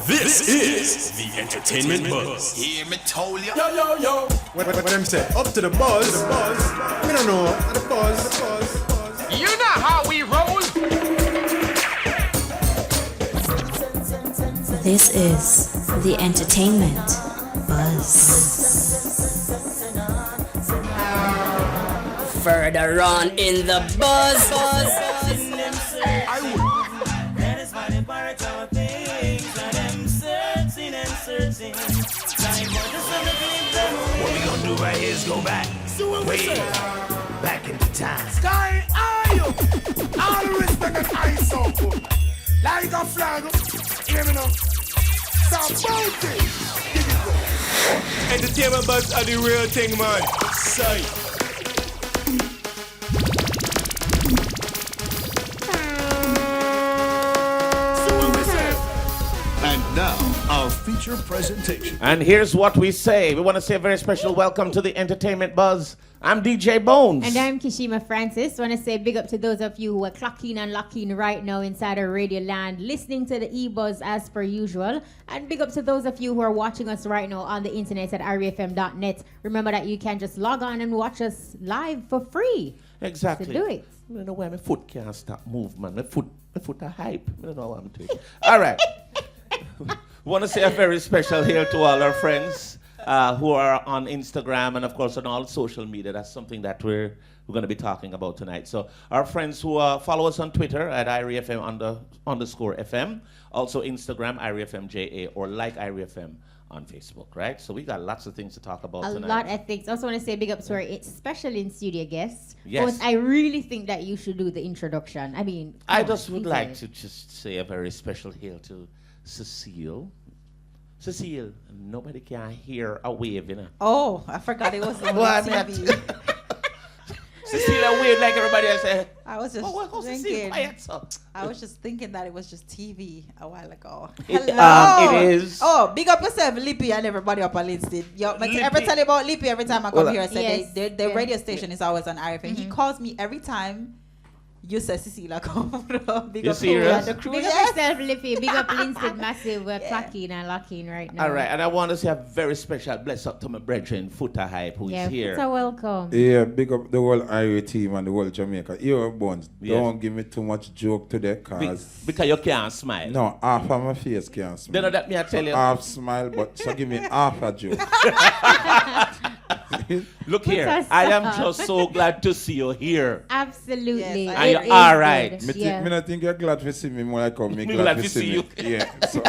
This is the Entertainment Buzz. Hear me told ya. Yo. What them say? Up to the buzz. We don't know. The buzz. You know how we roll. This is the Entertainment Buzz. Further on in the buzz. That is why they part of things and them searching. What we gonna do right here is go back. Way back into time. Sky eye, all respect and eye so good. Like a flag, hear me now. Stop bounty. Entertainment Buzz are the real thing, man. Sight. And now, our feature presentation. And here's what we say. We want to say a very special welcome to the Entertainment Buzz. I'm DJ Bones. And I'm Kishima Francis. Want to say big up to those of you who are clocking and locking right now inside our radio land, listening to the E-Buzz as per usual. And big up to those of you who are watching us right now on the internet at rfm.net. Remember that you can just log on and watch us live for free. Exactly. So do it. I don't know why my foot can't stop move, man. My foot a hype. I don't know what I'm doing. All right. Want to say a very special here to all our friends who are on Instagram and, of course, on all social media. That's something that we're going to be talking about tonight. So our friends who follow us on Twitter at @IRIFM_FM, also Instagram, IRIFMJA, or like IRIFM on Facebook, right? So we got lots of things to talk about tonight. A lot of things. Also want to say big up to our special in-studio guests. Yes. But I really think that you should do the introduction. I mean, I just would like to just say a very special hail to Cecile. Cecile, nobody can hear a wave, you know. Oh, I forgot it was on TV. Cecile a wave like everybody else. I was just Cecile thinking. quiet, so. I was just thinking that it was just TV a while ago. It Hello. is. Oh, big up yourself, Lippy, and everybody up on Linsted. Yo, I ever tell you about Lippy every time I come here. I say Yes. the radio station is always on RFM. He calls me every time. You said Cecilia come. Big You up serious? the crew. Big up yourself, Lippy. Big up Linstead Massive. We're clocking and locking right now. All right, and I want to say a very special bless up to my brethren, Futa Hype, who is here. Futa, welcome. Yeah, big up the whole Irish team and the whole Jamaica. Yo, Bones, Yes. don't give me too much joke today, cause Because you can't smile. no, half of my face can't smile. Then that me I tell you. Half smile, but so give me half a joke. Look here, Futa, I am stop. just so glad to see you here. Absolutely. Yes, And It you're is all right. good. Me, Yeah. me not think you're glad to see me more like me Me glad to see you. me. Yeah, so,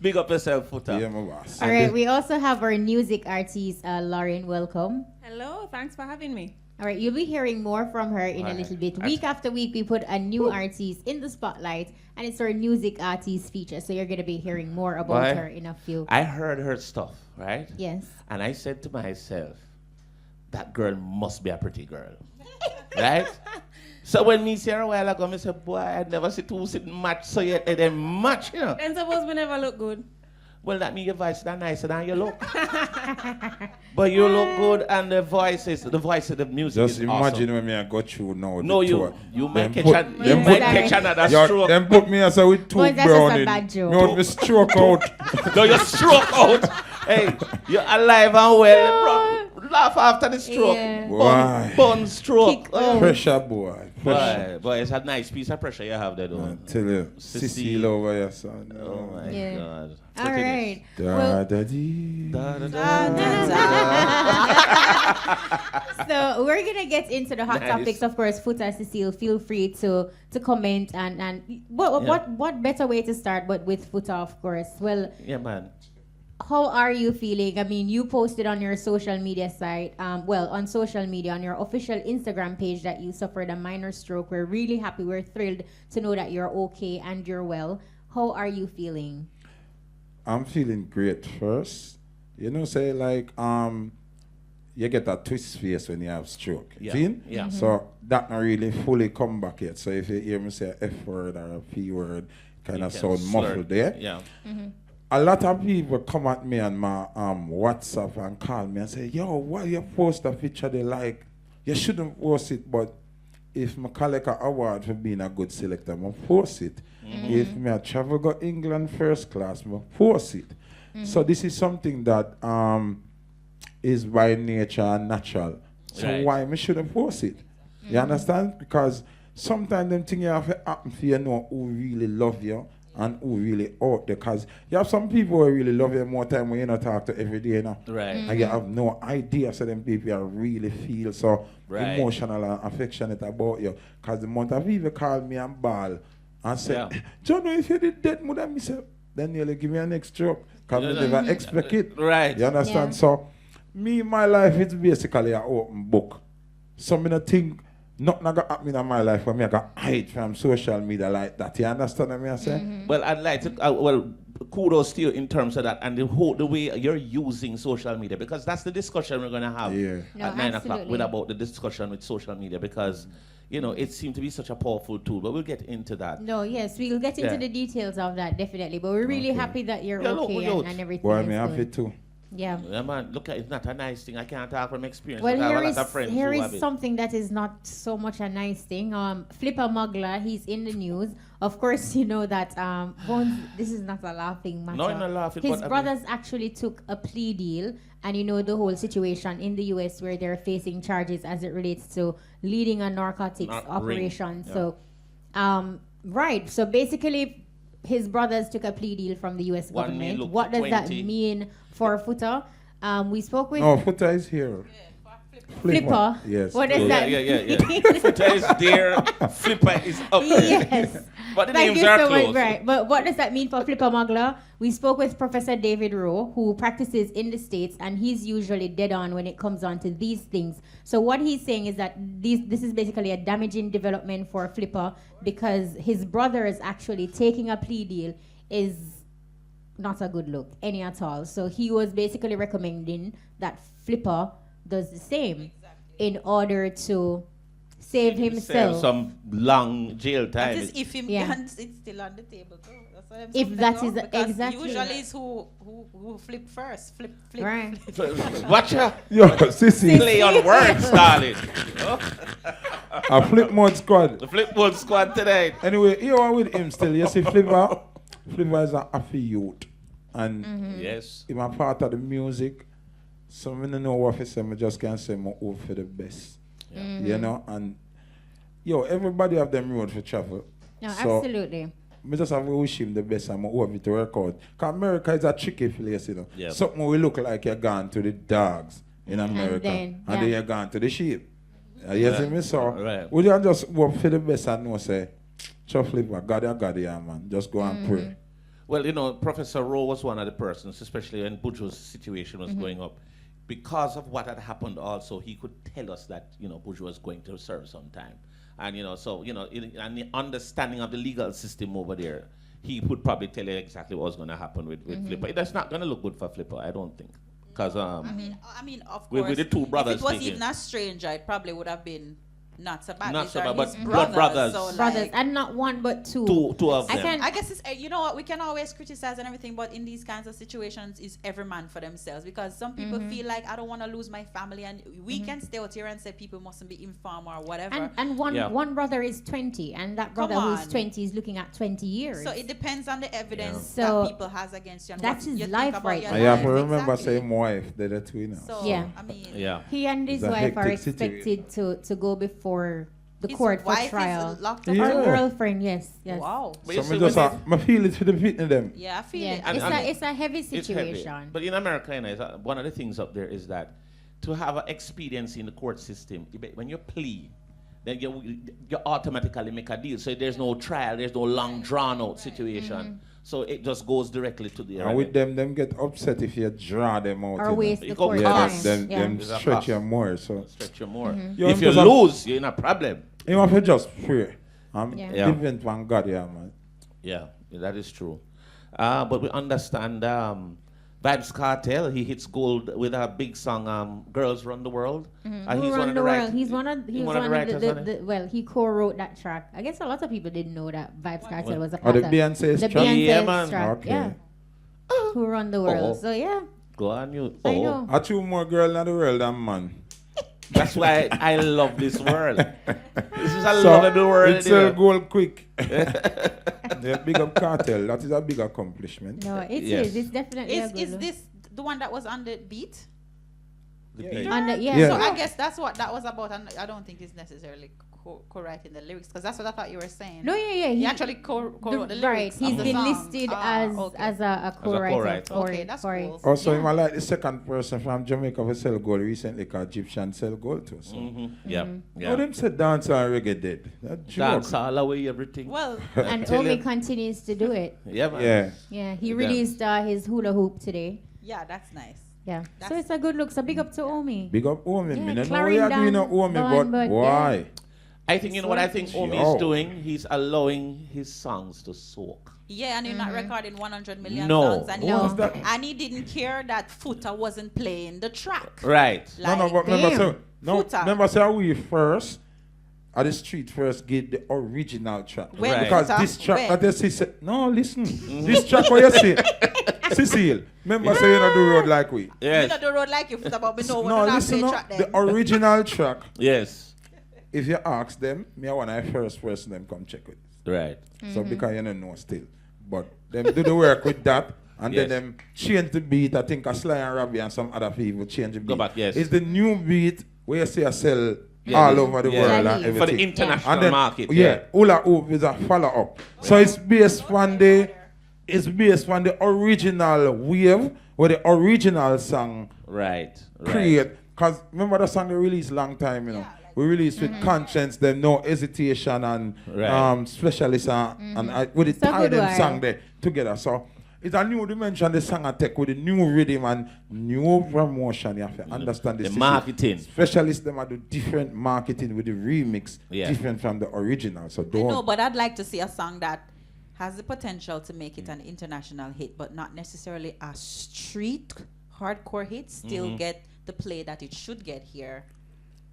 Big up yourself, Futa. yeah, my boss. All right, we also have our music artist, L.A.Ren. Welcome. Hello, thanks for having me. All right, you'll be hearing more from her in a little bit. Week after week, we put a new artist in the spotlight, and it's our music artist feature. So you're going to be hearing more about Boy, her in a few. I heard her stuff, right? Yes. And I said to myself, that girl must be a pretty girl. Right? So when me see her a while ago, I said, boy, I never see two sitting match so yet they didn't match, you know. And suppose we never look good. Well, that means your voice is not nicer than you look. But you look good and the voice of the music Just is imagine awesome. when me I go through now. No, the you tour. might Them catch, put- you them might put- catch another Yo, stroke. them put me as a with two Boys, that's brown just a in. bad joke. Me want me stroke out. No, you stroke out. Hey, you're alive and well. Bro. Laugh after the stroke. Yeah. Why? Bun stroke. Kick out. Pressure, boy. Pressure. Boy, it's a nice piece of pressure you have there, though. I tell you, Cecile. Cecile over here, son. Oh my Yeah. God. All Look at right. Da, Well, da, dee. this. Da, da, da. so we're gonna get into the hot Nice. topics, of course. Futa, Cecile, feel free to comment and what better way to start but with Futa, of course. Well, Yeah, man. how are you feeling? I mean, you posted on your social media site, on social media, on your official Instagram page that you suffered a minor stroke. We're really happy. We're thrilled to know that you're okay and you're well. How are you feeling? I'm feeling great first. You know, say like you get a twist face when you have stroke. Yeah. Feel? Yeah. Mhm. So that not really fully come back yet. So if you hear me say a F word or a P word, kind You of can sound slur. muffled there. Yeah. A lot of people come at me on my WhatsApp and call me and say, yo, why you post a picture they like? You shouldn't post it, but if I collect an award for being a good selector, I force it. If I travel go England first class, I force it. So this is something that is by nature and natural. So Right. why I shouldn't force it? You understand? Because sometimes them things you have to happen for you know who really love you and who really out there. Because you have some people who really love you more time when you not talk to every day, you know. Right. And you have no idea, so them people you really feel so Right. emotional and affectionate about you. Because the month of people call me and ball and say, Yeah. John, if you did that, would I miss it? Then you'll give me an next joke. Because I never expect it. Right. You understand? Yeah. So, me, my life, it's basically an open book. So, I don't think nothing gonna happen in my life when I got hide from social media like that. You understand what I say? Well, I'd like to, kudos to you in terms of that and the way you're using social media, because that's the discussion we're going to have Yeah. No, at 9 o'clock absolutely. about the discussion with social media, because, you know, it seemed to be such a powerful tool, but we'll get into that. No, yes, we'll get into Yeah. the details of that, definitely. But we're really Okay. happy that you're Yeah, look, okay we and, out. and everything Boy, is me happy good. too. Yeah. Yeah, man, look, it's not a nice thing. I can't talk from experience. Well, but I have here a lot is of friends here who is have it. something that is not so much a nice thing. Flipper Mugler, he's in the news. Of course, you know that Bones. This is not a laughing matter. No, I'm not laughing, His but I mean- brothers actually took a plea deal, and you know the whole situation in the U.S. where they're facing charges as it relates to leading a narcotics operation. Yeah. So, right. So basically, his brothers took a plea deal from the U.S. One government. look What does that 20. mean for Futa? We spoke with No, Futa is here. Flipper. Yes. What does Yeah, that yeah, yeah, mean? yeah. Futa is there, Flipper is up there. Yes. But the Thank names you are so much. close. Right. But what does that mean for Flipper Mugler? We spoke with Professor David Rowe, who practices in the States, and he's usually dead on when it comes on to these things. So what he's saying is that this is basically a damaging development for Flipper, because his brother is actually taking a plea deal is not a good look, any at all. So he was basically recommending that Flipper does the same in order to save Save himself. some long jail That time. is if him Yeah. guns it's still on the table too. That's what I'm If saying, that no? is Because exactly- usually it's who flip first. Flip. Right. Watch her Yo, sissy, play on words, darling. a flip mode squad. The Flipwood squad today. Anyway, you are with him still. You see, Flipper is a happy youth. And Yes. if I'm part of the music, so I don't know what to say. I just can say I'm hope for the best. You know? And, yo, everybody have them road for travel. No, So, absolutely. I just have to wish him the best and I hope it to work out. Because America is a tricky place, you know. Yeah. Something will look like you're gone to the dogs in America. then, And then you're gone to the sheep. You see me? So, Right. would you just hope for the best and know, say, Flipper, God, yeah, man. Just go and pray. Well, you know, Professor Rowe was one of the persons, especially when Buju's situation was going up. Because of what had happened also, he could tell us that, you know, Buju was going to serve sometime. And, you know, so, you know, and the understanding of the legal system over there, he would probably tell you exactly what was going to happen with Flipper. That's not going to look good for Flipper, I don't think. Because, I mean, of With course. the two brothers if it was speaking. even a stranger, it probably would have been not so bad. Not These so are bad, but his blood brothers. So Brothers, like, and not one but two. two of I them. can. I guess it's you know what, we can always criticize and everything, but in these kinds of situations, is every man for themselves, because some people feel like I don't want to lose my family, and we can stay out here and say people mustn't be informed or whatever. And one Yeah. one brother is 20, and that brother who's on. 20 is looking at 20 years. So it depends on the evidence So that people has against you. And that's what his you think life about right your now. I have to life, remember exactly. saying my wife, they're the twin. So Yeah. I mean, Yeah. he and his It's a wife are hectic expected to go before the his court for wife trial. is locked up. Yeah. Or girlfriend, yes. Wow. But you So see, I just when I feel it for the fit in them. Yeah, I feel Yeah, it. And- it's a heavy it's heavy. situation. But in America, you know, one of the things up there is that to have an experience in the court system, when you plead, then you automatically make a deal. So there's no trial, there's no long drawn out situation. So it just goes directly to the And with them get upset if you draw them out. Or you know. waste You the go court Yeah, time. cost. them, Yeah. them There's a stretch cost. you more. So stretch you more. Yo, If you because lose, you're in a problem. you have to just pray. Yeah. Yeah. Depend on God, yeah, man. Yeah, that is true. But we understand Vibes Cartel, he hits gold with a big song, Girls Run the World. Who He's run one of the the world? writers. He's one of one of the writers, isn't he? well, he co-wrote that track. I guess a lot of people didn't know that Vibes Cartel was a Or part the of Beyonce's the track? Beyonce's Yeah, man. track. Okay. Yeah. Who run the world? Oh. So yeah, Go on, you. I know. I two more girl in the world than man. That's why I love this world. This is a So, lovable world. it's a goal quick. The big up cartel, that is a big accomplishment. No, it is. Yes. It's definitely a Is good this the one that was on the beat? yeah. Yeah. So I guess that's what that was about, and I don't think it's necessarily co-writing the lyrics, because that's what I thought you were saying. No, yeah. He actually co-wrote the lyrics. Right. He's of the been song. listed as a co-writer. co-writer. for Okay, it- that's for it. cool. Also, I'm like the second person from Jamaica who sell gold recently called Egyptian sell gold too. So. Yeah. Oh, them said dance and reggae dead. That joke. Dance all away everything. Well, And Tell Omi him. continues to do it. Yeah, man. Yeah. Yeah, he Yeah. released his hula hoop today. yeah, that's nice. Yeah, so That's- it's a good look. So big up to Omi. Big up Omi. Yeah, Me no know Clarendon, what you are doing no Omi, Don, but but why? I think you know what I think Omi Yo. is doing? He's allowing his songs to soak. Yeah, and you're not recording 100 million No. songs, and, What was that? and he didn't care that Foota wasn't playing the track. Right. No, Like, but remember, damn. so, no, Foota. remember, say we first, at the street first, get the original track. When Right. Because Foota? this track When? that you see, say, no, listen, this track what you see, Cecile, remember, say you not do road like we. You Yes. know the road like you Foota, but we know No, we're not listen, play no, track the then. original track, Yes. if you ask them, me I want to first person them come check it. Right. So because you don't know still. But them do the work with that, and Yes. then them change the beat. I think a Sly and Robbie and some other people change the beat. Go back, yes. It's the new beat where you see a sell Yeah, all the- over the yeah. world and For everything. For the international And then, market. yeah, hula hoop is a follow up. So it's based on the original wave where the original song Right. Right. create. Cause remember the song they released long time, you know. We released with conscience, then no hesitation and Right. specialists and with the So tie good them wire. song there together. So it's a new dimension the song attack with the new rhythm and new promotion. You have to understand this. The marketing. Specialists them are do different marketing with the remix, Yeah. different from the original. So I don't know, but I'd like to see a song that has the potential to make it an international hit, but not necessarily a street hardcore hit. Still get the play that it should get here.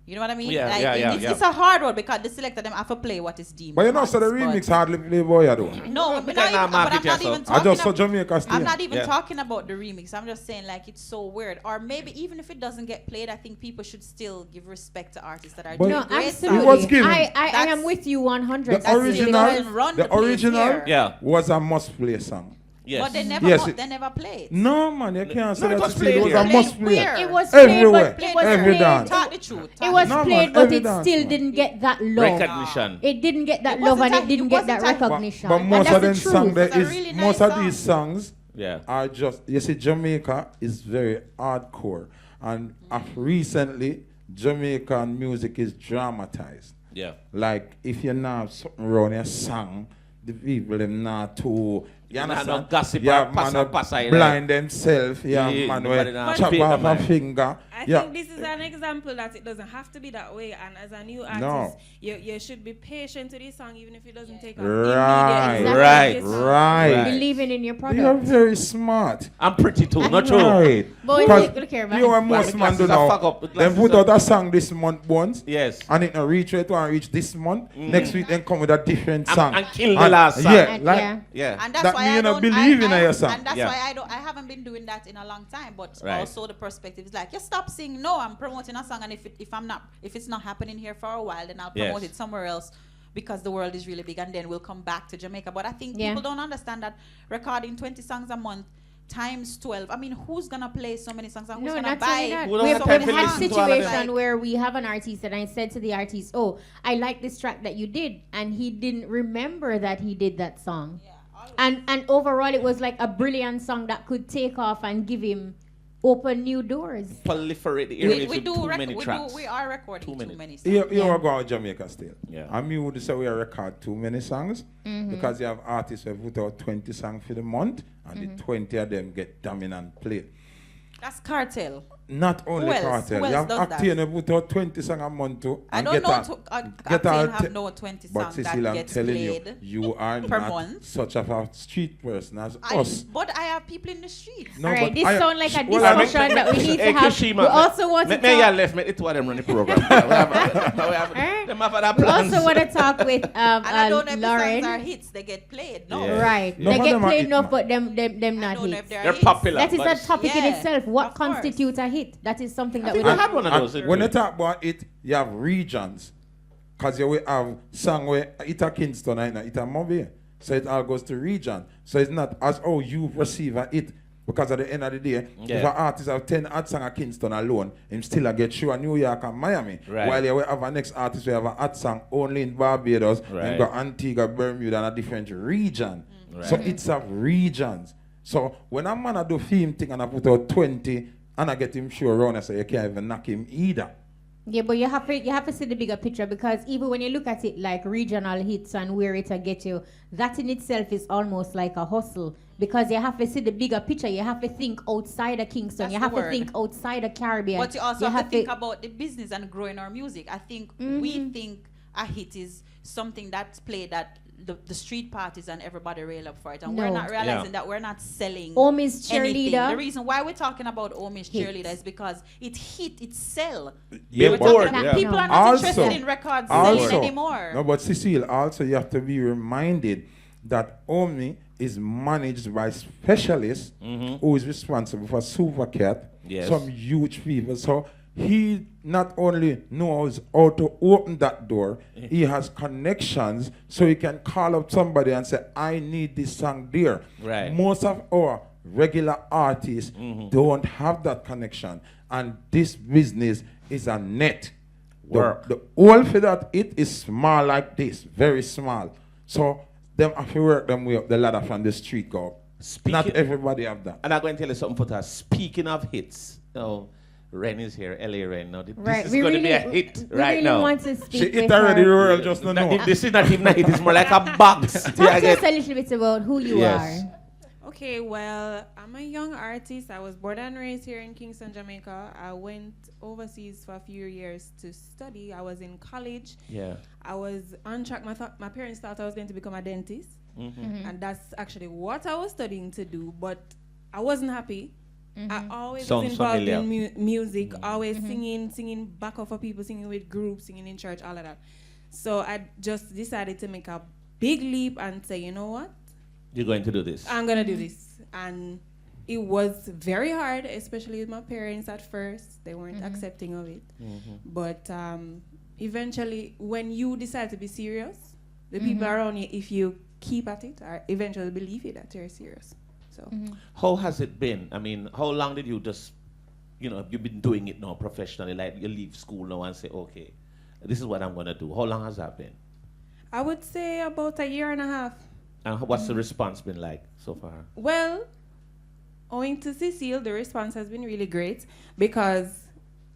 You know what I mean? Yeah, Like, yeah. it's a hard one because the selector them have to play what is deemed. but you know, hot, so the but- remix hardly play boy I do. No, But but, then I'm market not yourself. even I talking. just saw ab- Jamaica still. I'm not even Yeah. talking about the remix. I'm just saying like it's so weird. Or maybe even if it doesn't get played, I think people should still give respect to artists that are But doing No, great absolutely. It was given. I am That's- with you 100. The original, doesn't run the the place original here. Yeah. was a must play song. Yes. But they never, Yes, they never played. No man, you can't say No, it that. was to played see, it was here. a Played must play. where? It was Everywhere. played, but it was Every played. dance. Talk the truth. It was No, man, played, but every it dance, still man. didn't get that love. Recognition. It didn't get that It love, wasn't and a- it didn't it get that wasn't a- recognition. But And most that's of the them truth. songs there It's a is really most nice of these song. songs Yeah. are just you see Jamaica is very hardcore and recently Jamaican music is dramatized. Yeah. Like if you now have something around your song, the people them not too you Nah, understand? no gossip Yeah, or passa, man, passa, you blind themselves. Yeah, Yeah, man, nobody we nah chop speak off no a man. finger. I Yeah. think this is an example that it doesn't have to be that way, and as a new artist, No. you should be patient to this song, even if it doesn't take off Right, immediately. right, right. Believing in your They are product. very smart. I'm pretty too. Not true. Right. But Because look here, man. you and most Well, man do glasses are fuck now. up, the Then glasses put are- out a song this month once. Yes. And it no reach it and reach this month. Next week then come with a different And- song. and kill the last song. Yeah, And- like yeah. Yeah. And that's That why mean I you don't don't believe in your song. And that's Yeah. why I haven't been doing that in a long time. But Right. also the perspective is like, you stop singing. No, I'm promoting a song, and if it's not happening here for a while, then I'll promote Yes. it somewhere else because the world is really big, and then we'll come back to Jamaica. But I think Yeah. people don't understand that recording 20 songs a month times 12. I mean, who's gonna play so many songs and who's No, gonna not buy? only that. Who don't We've, have time we've to had listen to all of them? situation where we have an artist and I said to the artist, "Oh, I like this track that you did," and he didn't remember that he did that song. And overall, it was like a brilliant song that could take off and give him open new doors. Proliferate the We, areas we with do too rec- many we tracks. do we are recording Too too many. many songs. you Yeah. are going to Jamaica still. Yeah. I mean, would say we record too many songs because you have artists who put out 20 songs for the month and the 20 of them get dominant play. That's cartel. Not only Who else? cartel. Who You else have does that? Octane who put out 20 songs a month too. I and don't get know. a- Get all have te- no 20 But songs that Cecile, I'm gets telling played. you are per not month. such a street person as us. But I have people in the streets. No, All right, but this I- sounds like a well, I mean- discussion that we need to Hey, have. Kashima, We also want to me y'all talk. left me. It's what them run the program. Them have other We plans. also want to talk with And I don't know if the songs are L.A.Ren. hits. They get played. No. Yeah. Right, No, they but get them are played hit, enough, man. but them I not don't know if hits. they're They're hits. popular. That is but a topic in Yeah, itself. What of course. constitutes a hit? hit. That is something that think we I have one of those. When you talk about it, you have regions. Because you will have song where it a Kingston and it a Mobile. So it all goes to region. So it's not as oh you receive a hit. Because at the end of the day, if an artist have 10 hot song at Kingston alone, him still a get show in New York and Miami. Right. While you will have a next artist who have a hot song only in Barbados, Right. and got Antigua, Bermuda, and a different region. Right. So it's of regions. So when a man a do film thing and I put out 20 and I get him show around, I say you can't even knock him either. Yeah, but you have to see the bigger picture, because even when you look at it like regional hits and where it'll get you, that in itself is almost like a hustle, because you have to see the bigger picture. You have to think outside of Kingston. That's you have the to think outside of Caribbean. But you also have to think about the business and growing our music. I think we think a hit is something that's played at the street parties and everybody rail up for it. And we're not realizing that we're not selling Omi's anything. cheerleader. The reason why we're talking about Omi's cheerleader is because it sell. Yeah, We're but talking about people are not interested in records selling anymore. No, but Cecile, also you have to be reminded that Omi is managed by specialists who is responsible for Supercat, some huge people. So he not only knows how to open that door, he has connections, so he can call up somebody and say, I need this song there. Right. Most of our regular artists don't have that connection. And this business is a net. Work. The whole for that it is small like this, very small. So them have to work them way up the ladder from the street go up. Not everybody have that. And I'm going to tell you something, Futa. Speaking of hits, Ren is here, L.A.Ren. Now, this is going to be a hit right now. Want to speak She hit already the world just now. This is not even a hit, it's more like a box. Talk to us a little bit about who you are. Okay, well, I'm a young artist. I was born and raised here in Kingston, Jamaica. I went overseas for a few years to study. I was in college. Yeah. I was on track. My parents thought I was going to become a dentist. And that's actually what I was studying to do, but I wasn't happy. I always was involved in music, always singing backup for people, singing with groups, singing in church, all of that. So I just decided to make a big leap and say, you know what? You're going to do this. I'm going to do this. And it was very hard, especially with my parents at first. They weren't accepting of it. But eventually, when you decide to be serious, the people around you, if you keep at it, are eventually believe you that you're serious. So, how has it been? I mean, how long did you just, you've been doing it now professionally, like you leave school now and say, okay, this is what I'm going to do. How long has that been? I would say about a year and a half. And what's the response been like so far? Well, owing to Cecile, the response has been really great because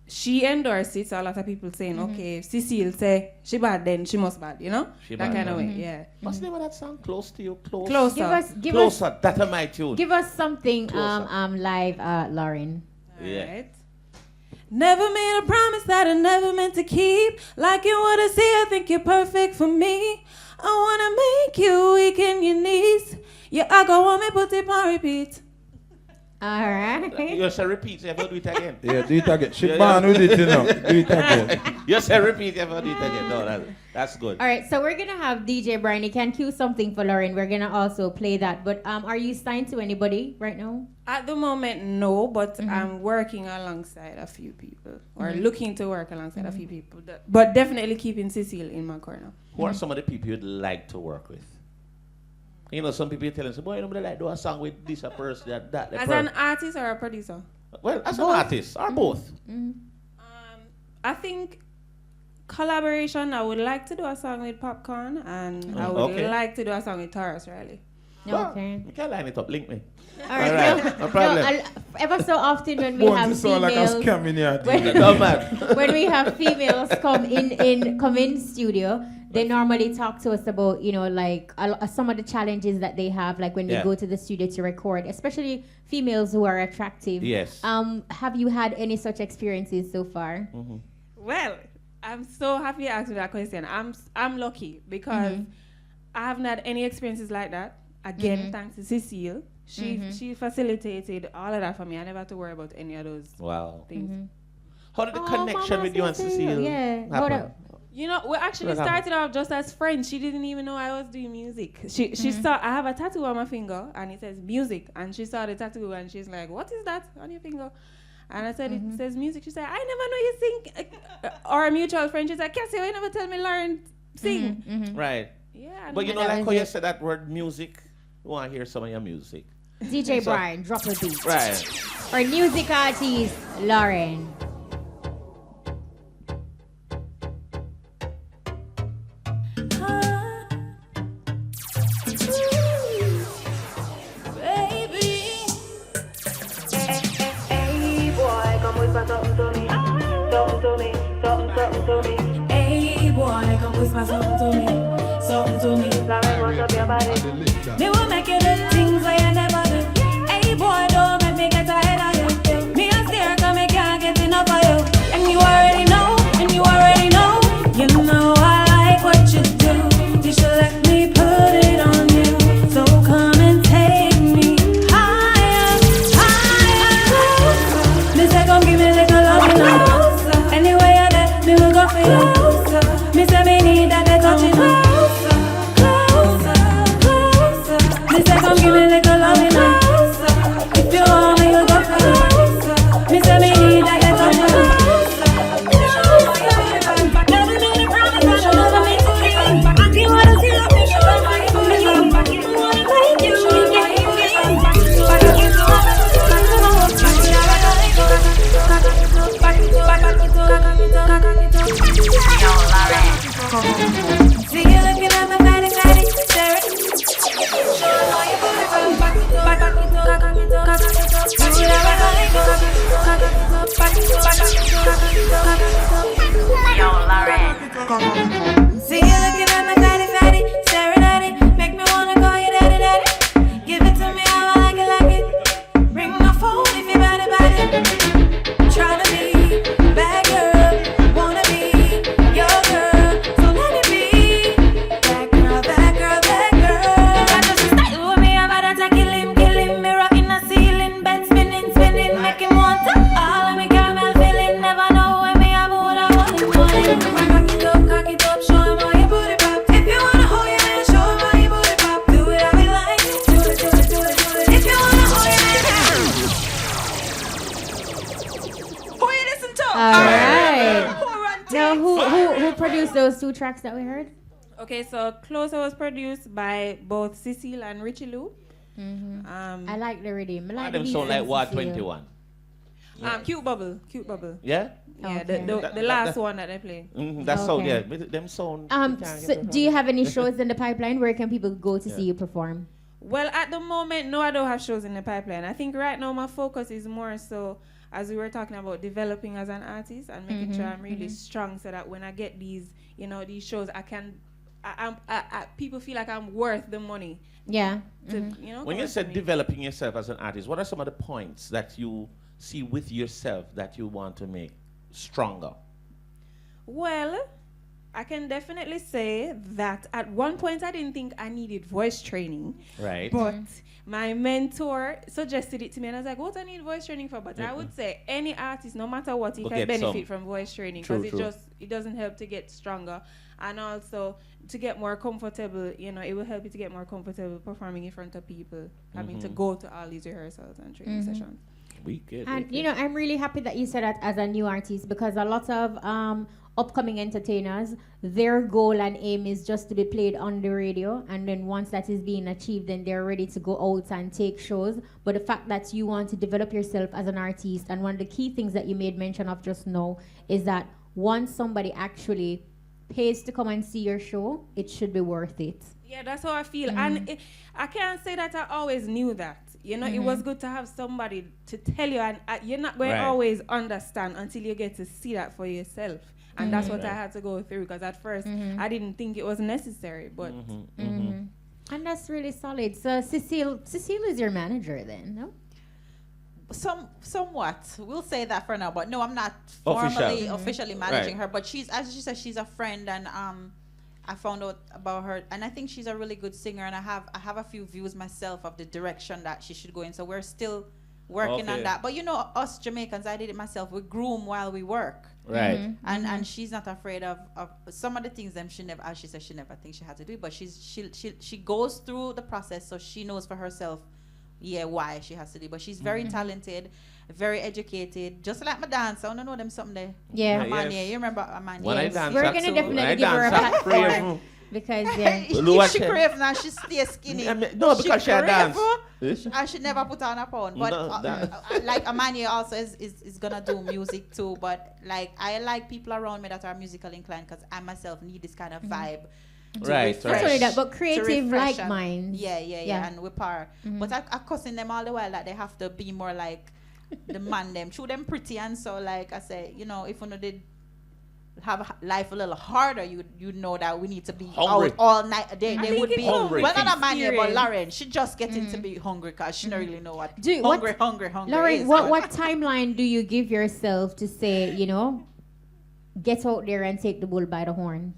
she endorsed it. So a lot of people saying, okay, if Cecile say she bad, then she must bad, She that bad, kind of way, yeah. What's the name of that song? Close to you, close. Closer. Give Closer. us, That's my tune. give us something Closer. live, L.A.Ren. Yeah. Right. Never made a promise that I never meant to keep. Like you what I see, I think you're perfect for me. I wanna make you weak in your knees. Yeah, I go on me put it on repeat. All right. You say repeat, you ever do it again. Yeah, do it again. She born with it, Do it again. You say repeat, you ever do it again. No, that's good. All right, so we're going to have DJ Brian. He can cue something for L.A.Ren. We're going to also play that. But are you signed to anybody right now? At the moment, no, but I'm working alongside a few people, or looking to work alongside a few people. But definitely keeping Cecile in my corner. Who are some of the people you'd like to work with? Some people tell us, boy, I like do a song with this a person, that. As an artist or a producer? Well, as an artist, or both. I think collaboration, I would like to do a song with Popcorn, and I would like to do a song with Taurus Riley. Okay. You can line it up, link me. All right. No problem. Ever so often when we have females, when we have females come in studio, they normally talk to us about, some of the challenges that they have, like when they go to the studio to record, especially females who are attractive. Yes. Have you had any such experiences so far? Well, I'm so happy you asked me that question. I'm lucky because I haven't had any experiences like that. Again, thanks to Cecile. She facilitated all of that for me. I never had to worry about any of those things. How did the connection with you and Cecile happen? We actually started off just as friends. She didn't even know I was doing music. She saw I have a tattoo on my finger and it says music, and she saw the tattoo and she's like, "What is that on your finger?" And I said, it says music. She said, I never know you sing. Or a mutual friend, she said, Cassie, why you never tell me L.A.Ren sing? Right. Yeah. But you know, like how you said that word music, we want to hear some of your music. DJ Brian, drop a beat. Right. Or music artist, L.A.Ren. Hey boy, come whisper something to me, something to me. L.A.Ren, what's up your body? Me will make you do things that you never do. Hey boy, don't make me get ahead of you. Me a stare 'cause me can't get enough of you. And you already know, you know I like what you do. You should let me put it on you. So come and take me higher, higher. Me say come give me a little love now. Anyway you're there, me will go for you. Me say me need that touching you. Me say come give me a little love now. If you want me, you go for you. Me say me need that touching you. See you looking at my fatty, staring. Show how you put it from back it up. Do whatever I like. Yo, L.A.Ren. See you looking at my fatty, staring at it. Make me wanna call you daddy. Give it to me how I like it. Ring my phone if you bad about it. Tryna be bad girl, wanna be your girl, so let it be. Bad girl. I just stay with me, I'm about to kill him. Mirror in the ceiling, bed spinning, make him want to. All of me caramel feeling, never know when me have what I want. Cock it up, show him how you put it pop. If you wanna hold your man, show him how you put it pop. Do it how we like, do it. If you wanna hold your man, who you listen to? All right. Now, who produced those 2 tracks that we heard? Okay, so Closer was produced by both Cecile and Richie Lou. I like the rhythm. I like Them the sound like beats War and Cecile. 21. Cute Bubble. Yeah? Yeah, Okay. the last one that they played. That's sound, Okay. yeah. Them sound. So do you have any shows in the pipeline? Where can people go to see you perform? Well, at the moment, no, I don't have shows in the pipeline. I think right now my focus is more so, as we were talking about, developing as an artist and making sure I'm really strong, so that when I get these, these shows, people feel like I'm worth the money. Yeah. When you said developing yourself as an artist, what are some of the points that you see with yourself that you want to make stronger? Well, I can definitely say that at one point I didn't think I needed voice training. Right. But my mentor suggested it to me, and I was like, what I need voice training for? But I would say any artist, no matter what, he can benefit from voice training, because it doesn't help to get stronger, and also to get more comfortable. It will help you to get more comfortable performing in front of people, having to go to all these rehearsals and training sessions. I'm really happy that you said that as a new artist, because a lot of upcoming entertainers, their goal and aim is just to be played on the radio, and then once that is being achieved, then they're ready to go out and take shows. But the fact that you want to develop yourself as an artist, and one of the key things that you made mention of just now, is that once somebody actually pays to come and see your show, it should be worth it. Yeah, that's how I feel. And I can't say that I always knew that. It was good to have somebody to tell you, and you're not going to always understand until you get to see that for yourself. And that's what I had to go through, because at first I didn't think it was necessary. But And that's really solid. So Cecile is your manager then, no? Somewhat. We'll say that for now. But no, I'm not formally, officially managing her. But she's, as she said, she's a friend, and I found out about her, and I think she's a really good singer, and I have a few views myself of the direction that she should go in. So we're still working on that. But us Jamaicans, I did it myself. We groom while we work. Right. And she's not afraid of some of the things she never, as she said, she never thinks she had to do, but she goes through the process, so she knows for herself why she has to do. But she's very talented, very educated, just like my dancer. I don't know them something there. Yeah. Amania, you remember Amania? When I dance, We're gonna definitely give her a platform because if she crave now, she stay skinny. No, because she dance. I should never put on a pound. But like Amania also is gonna do music too. But like I like people around me that are musical inclined because I myself need this kind of vibe. Right. Not only that, but creative like minds. Yeah, and with power. But I cussing them all the while that they have to be more like the man them. True, them pretty and so like I say, you know, if one did have life a little harder, you know that we need to be hungry out all night. They would be hungry. Well, not a man here, but L.A.Ren, she just getting to be hungry because she don't really know what hungry L.A.Ren, is. what timeline do you give yourself to say, you know, get out there and take the bull by the horn?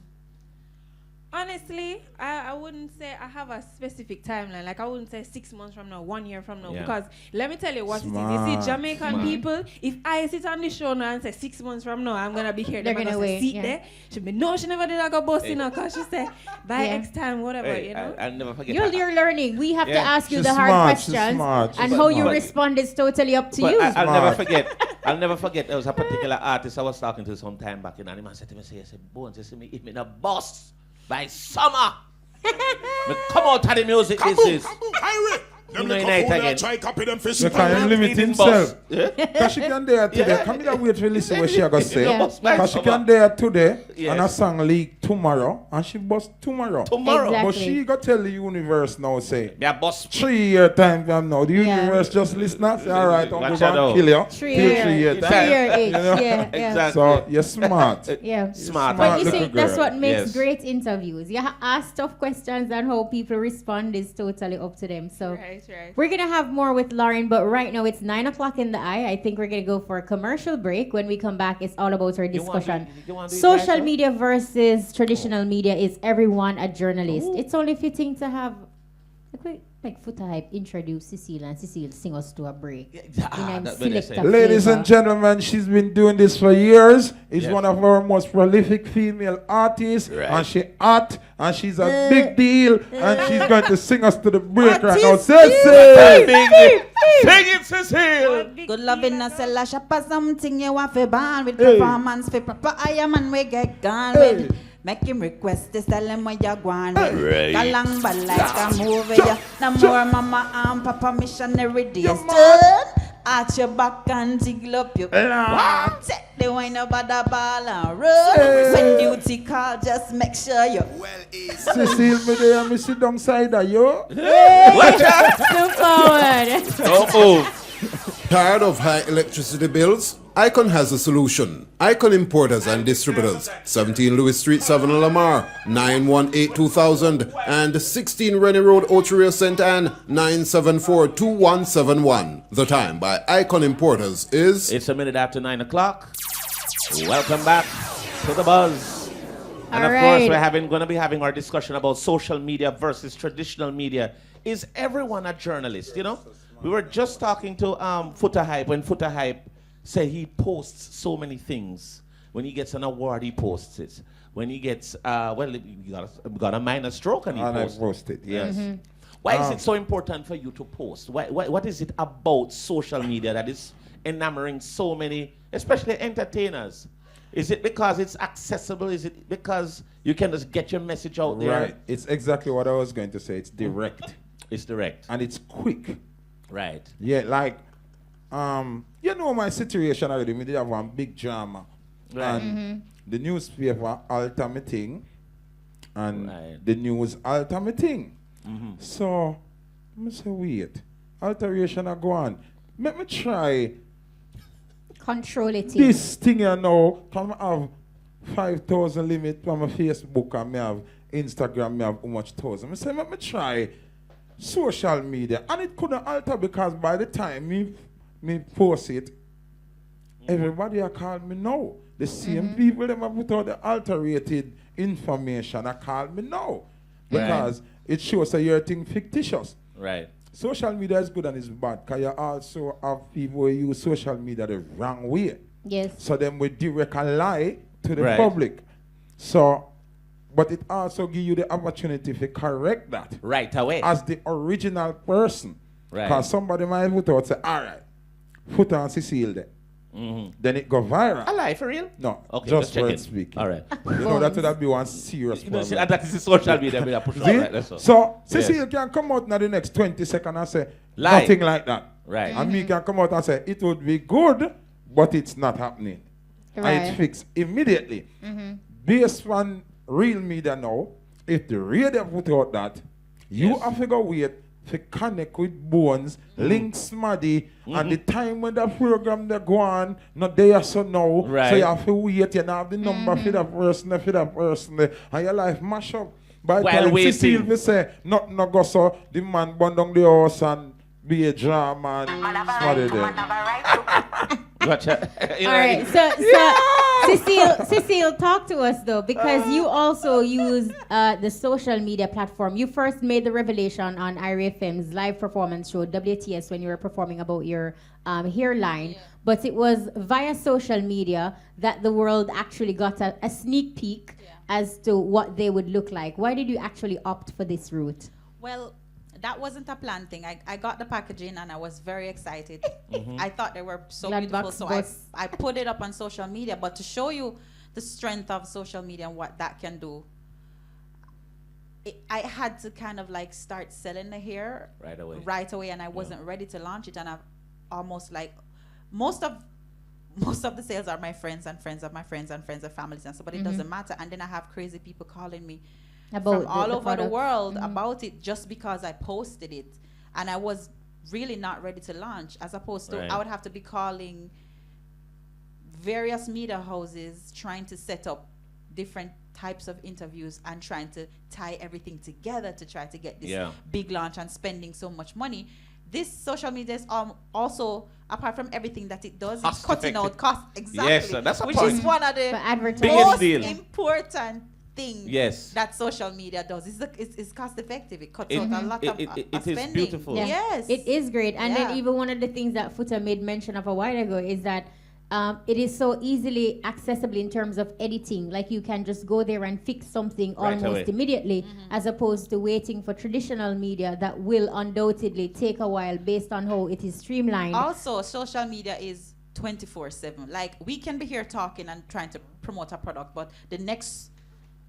Honestly, I wouldn't say I have a specific timeline. Like I wouldn't say 6 months from now, 1 year from now. Yeah. Because let me tell you what it is. You see, Jamaican people, if I sit on the show now and say 6 months from now, I'm gonna be here. They're gonna wait. Sit there. She be no, she never did like a boss, you know, because she said by X time, whatever, you know. I'll never forget. You're learning. We have to ask you She's the hard smart, questions, and how you respond is totally up to you. I'll never forget. I'll never forget. There was a particular artist I was talking to some time back, and the man said to me, "I said, Bones, you see me, if me the boss by summer, me come out of the music business." Them again. Try copy them fish. You can't limit himself. Because she can there today. Come here, wait to listen what she gonna say. Because she can there today and a song leak tomorrow and she bust tomorrow. Exactly. But she got tell the universe now say, yeah, boss. 3 year time from now. The universe just listen and say, all right, I'm going to kill you. 3 year time. 3 year age. Yeah. Exactly. So you're smart. Yeah. Smart. But you see, that's what makes Yes. great interviews. You ask tough questions and how people respond is totally up to them. So Right. we're going to have more with L.A.Ren, but right now it's 9 o'clock in the eye. I think we're going to go for a commercial break. When we come back, it's all about our discussion. You want to do Social it, media versus traditional media. Is everyone a journalist? It's only fitting to have a quick Futa Hype introduce Cecile and Cecile sing us to a break. Ladies and gentlemen, she's been doing this for years. Is one of our most prolific female artists, and she hot, and she's a big deal, and she's going to sing us to the break right now. Cecile! Sing it, Cecile! Good loving us, a shopper something you want to ban with performance for proper I am and we get gone with. Make him request this, tell him where you're going with. Galang but like a movie, yeah. No more mama and papa missionary days. Turn at your back and jiggle up your take the wine about the ball and run. When duty call, just make sure you Cecile, me there, me sit down side of you. Watch out! Look forward. Don't move. Tired of high electricity bills? Icon has a solution. Icon Importers and Distributors, 17 Louis Street, Savannah Lamar, 918-2000 and 16 Rennie Road, Ocho St. Anne, 974-2171. The time by Icon Importers is... It's a minute after 9 o'clock. Welcome back to the Buzz. And of course, we're going to be having our discussion about social media versus traditional media. Is everyone a journalist? You know, we were just talking to Futa Hype when Futa Hype said he posts so many things. When he gets an award, he posts it. When he gets, he got a minor stroke and he posts it. Yes. Mm-hmm. Why is it so important for you to post? What is it about social media that is enamoring so many, especially entertainers? Is it because it's accessible? Is it because you can just get your message out there? Right. It's exactly what I was going to say. It's direct. It's direct. And it's quick. Right. Yeah, like, you know my situation already. We did have one big drama. Right. And the newspaper alter me thing. And the news alter me thing. So, I say, wait. Alteration are go on. Let me try... Control it. This thing you know, can I have 5,000 limit on my Facebook and me have Instagram, me have how much thousand. I say, let me try social media. And it couldn't alter because by the time me post it, everybody are called me now. The same people that have put out the alterated information are called me now. Because it shows that you're thing fictitious. Right. Social media is good and it's bad because you also have people who use social media the wrong way. Yes. So then we direct a lie to the public. So, but it also gives you the opportunity to correct that. Right away. As the original person. Right. Because somebody might put out say, all right, Futa and Cecile there. Then it go viral. I lie for real? No, Okay, just check word it. speaking. All right. You know, that would be one serious You know, problem. see, that is the social media we are pushing. See? Right, that's all. So, Yes. Cecile can come out in the next 20 seconds and say, Lie. nothing like that. Right. And me can come out and say, it would be good, but it's not happening. And Right. it's fixed immediately. Based on real media now, if the radio put out that, you have to go wait to connect with Bones, link Smaddy, and the time when the program they go on, not there so now. Right. So you have to wait, you have the number for that person, and your life mash up. By the While time waiting. Cecile will say, nothing no go so, the man burn down the house and be a drama and Smaddy there. Gotcha. All right, Cecile, talk to us though, because you also use the social media platform. You first made the revelation on Ira FM's live performance show, WTS, when you were performing about your hairline. But it was via social media that the world actually got a sneak peek as to what they would look like. Why did you actually opt for this route? Well, that wasn't a planned thing. I got the packaging and I was very excited. I thought they were so Glad beautiful. box So bus. I put it up on social media. But to show you the strength of social media and what that can do, I had to kind of like start selling the hair Right away. And I wasn't ready to launch it. And I've almost like most of the sales are my friends and friends of my friends and friends of families and so, but it doesn't matter. And then I have crazy people calling me About from all the over the product. world about it just because I posted it, and I was really not ready to launch. As opposed to, Right. I would have to be calling various media houses trying to set up different types of interviews and trying to tie everything together to try to get this big launch and spending so much money. This social media is also, apart from everything that it does, it's cutting out cost. Exactly. Yes, that's a which point. is one of the advertising. Biggest most deal. important thing Yes. that social media does. It's cost effective. It cuts It- out a lot of it is spending. beautiful. Yeah. Yes. It is great. And Yeah. then even one of the things that Futa made mention of a while ago is that it is so easily accessible in terms of editing. Like you can just go there and fix something Right almost away. immediately, as opposed to waiting for traditional media that will undoubtedly take a while based on how it is streamlined. Also, social media is 24/7. Like we can be here talking and trying to promote a product, but the next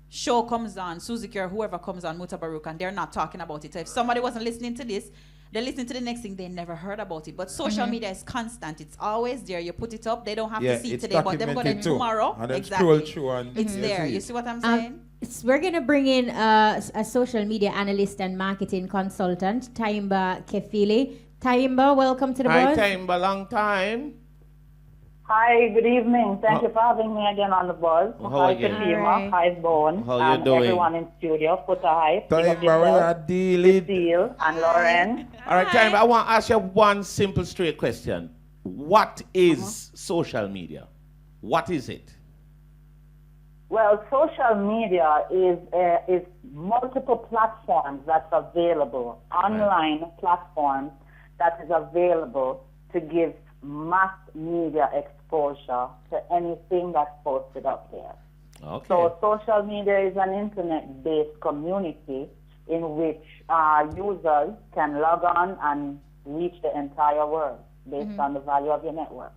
show comes on, Suzuki or whoever comes on, Mutabaruk, and they're not talking about it. So if somebody wasn't listening to this, they're listening to the next thing, they never heard about it. But social media is constant. It's always there. You put it up, they don't have to see it it's today, but they're going to documented too. tomorrow. And then Exactly. scroll through and It's you there. see You it. see what I'm saying? We're going to bring in a social media analyst and marketing consultant, Taimba Kefili. Taimba, welcome to the Hi, buzz. Taimba, long time. Hi, good evening. Thank you for having me again on the buzz. How are Hi, you? Fatima. Alright. Hi, Bone. How you and doing? everyone in studio. Futa Hype. Time we are dealing. Cecile and L.A.Ren. All right, Taimba, I want to ask you one simple, straight question. What is social media? What is it? Well, social media is multiple platforms that's available, online platforms that is available to give mass media exposure to anything that's posted up there. Okay. So social media is an internet-based community in which users can log on and reach the entire world based on the value of your network.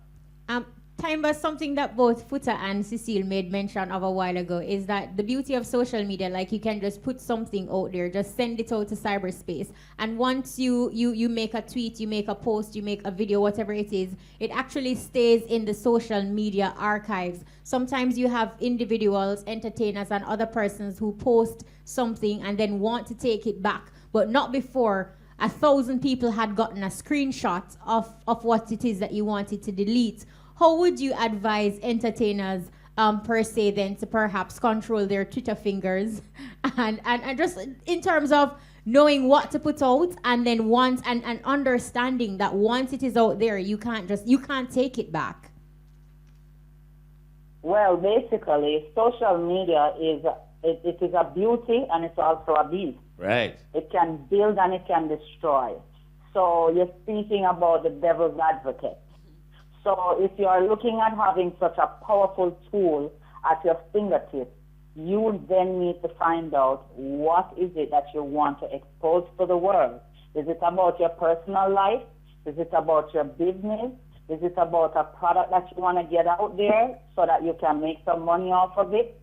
Taimba, something that both Futa and Cecile made mention of a while ago is that the beauty of social media, like you can just put something out there, just send it out to cyberspace. And once you make a tweet, you make a post, you make a video, whatever it is, it actually stays in the social media archives. Sometimes you have individuals, entertainers, and other persons who post something and then want to take it back, but not before 1,000 people had gotten a screenshot of what it is that you wanted to delete. How would you advise entertainers per se then to perhaps control their Twitter fingers and just in terms of knowing what to put out and then and understanding that once it is out there, you can't take it back? Well, basically, social media is a beauty and it's also a beast. Right. It can build and it can destroy. So you're speaking about the devil's advocate. So if you are looking at having such a powerful tool at your fingertips, you then need to find out what is it that you want to expose to the world. Is it about your personal life? Is it about your business? Is it about a product that you want to get out there so that you can make some money off of it?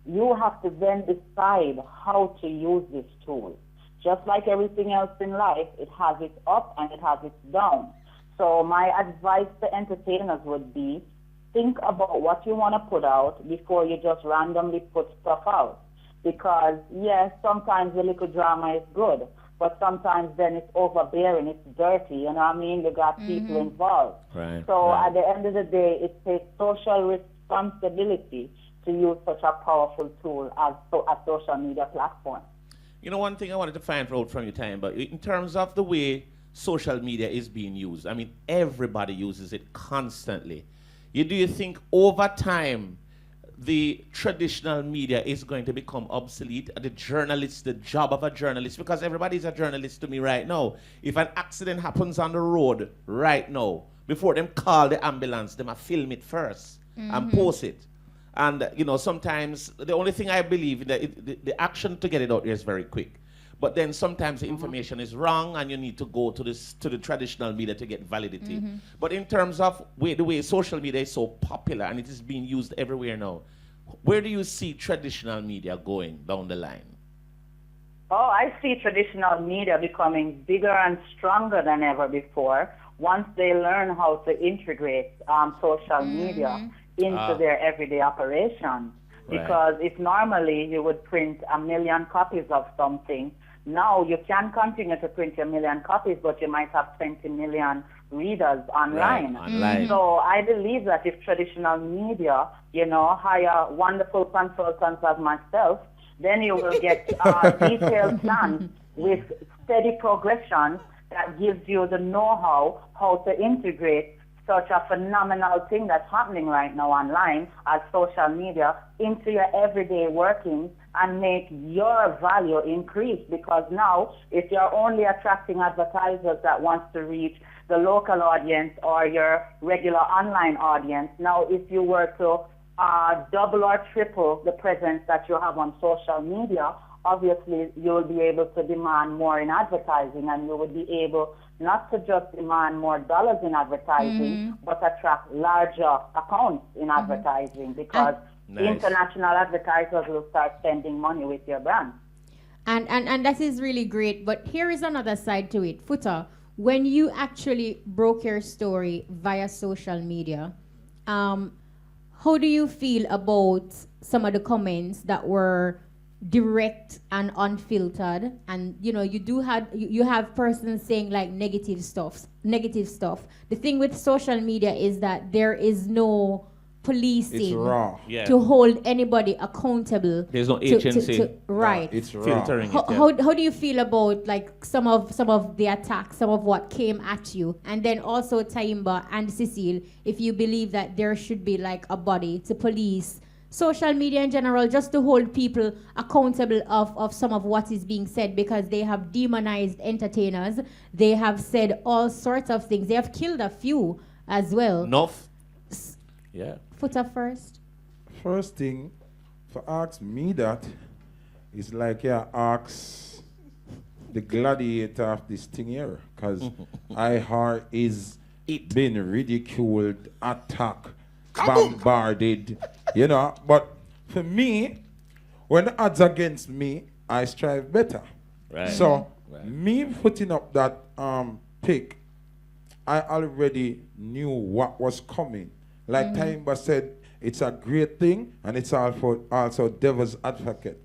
You have to then decide how to use this tool. Just like everything else in life, it has its up and it has its down. So my advice to entertainers would be, think about what you want to put out before you just randomly put stuff out. Because, yes, sometimes a little drama is good, but sometimes then it's overbearing, it's dirty, you know what I mean? You got people involved. Right. So at the end of the day, it takes social responsibility to use such a powerful tool as a social media platform. You know, one thing I wanted to find out from your time, but in terms of the way social media is being used, I mean, everybody uses it constantly. Do you think over time the traditional media is going to become obsolete? The job of a journalist, because everybody's a journalist to me right now. If an accident happens on the road right now, before them call the ambulance, them a film it first and post it. And, you know, sometimes the only thing I believe in the action to get it out there is very quick. But then sometimes the information is wrong and you need to go to the traditional media to get validity. But in terms of the way social media is so popular and it is being used everywhere now, where do you see traditional media going down the line? Oh, I see traditional media becoming bigger and stronger than ever before once they learn how to integrate social media into their everyday operations. Because if normally you would print 1 million copies of something, now you can continue to print 1 million copies, but you might have 20 million readers online. So I believe that if traditional media, you know, hire wonderful consultants as myself, then you will get detailed plans with steady progression that gives you the know-how how to integrate such a phenomenal thing that's happening right now online as social media into your everyday workings and make your value increase. Because now, if you're only attracting advertisers that wants to reach the local audience or your regular online audience, now if you were to double or triple the presence that you have on social media, obviously you will be able to demand more in advertising, and you will be able not to just demand more dollars in advertising, but attract larger accounts in advertising, because international advertisers will start spending money with your brand. And that is really great. But here is another side to it. Foota, when you actually broke your story via social media, how do you feel about some of the comments that were direct and unfiltered? And you know, you have persons saying like negative stuff. The thing with social media is that there is no policing to hold anybody accountable. There's no agency. Right. It's raw. Filtering it. How do you feel about like some of the attacks, some of what came at you? And then also Taimba and Cecile, if you believe that there should be like a body to police social media in general, just to hold people accountable of some of what is being said, because they have demonized entertainers. They have said all sorts of things. They have killed a few as well. Enough. Yeah. Foota first. First thing, for ask me that, is like ask the gladiator of this thing here, because iHeart is being ridiculed, attacked, bombarded, you know. But for me, when the odds against me, I strive better. Right. So me putting up that pic, I already knew what was coming. Like Taimba said, it's a great thing, and it's also devil's advocate.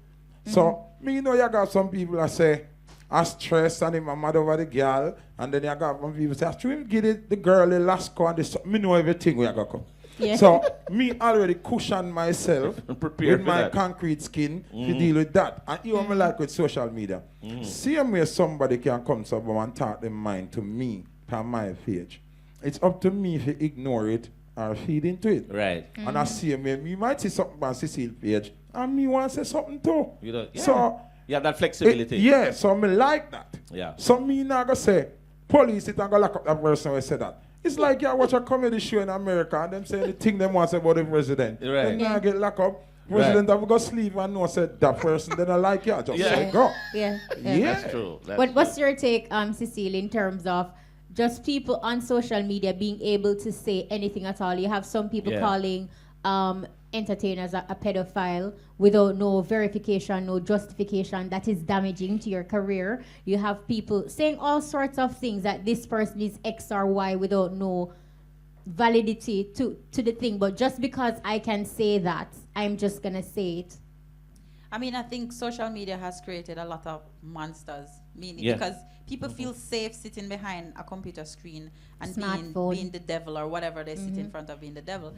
So me, you know, you got some people that say, I stress and him mad over the girl, and then you got some people say, I should give the girl the last call, and me know everything where I got come. Yeah. So me already cushion myself with my that. concrete skin to deal with that. And even me like with social media. Same way somebody can come to and talk their mind to me on my page. It's up to me if you ignore it or feed into it. Right. And I see me might see something on Cecile's page, and me want to say something too. You know, yeah. So you have that flexibility. So me like that. Yeah. So me not gonna say police it and go lock up that person who said that. It's like you watch a comedy show in America and them say the thing them want to say about the president. Right. Then you get locked up. President have to go sleep and know said that person didn't like you. Just say go. Yeah. That's true. What's your take, Cecile, in terms of just people on social media being able to say anything at all? You have some people calling entertainers a pedophile without no verification, no justification. That is damaging to your career. You have people saying all sorts of things that this person is X or Y without no validity to the thing. But just because I can say that, I'm just gonna say it. I mean, I think social media has created a lot of monsters, meaning because people feel safe sitting behind a computer screen and being the devil or whatever they sit in front of being the devil.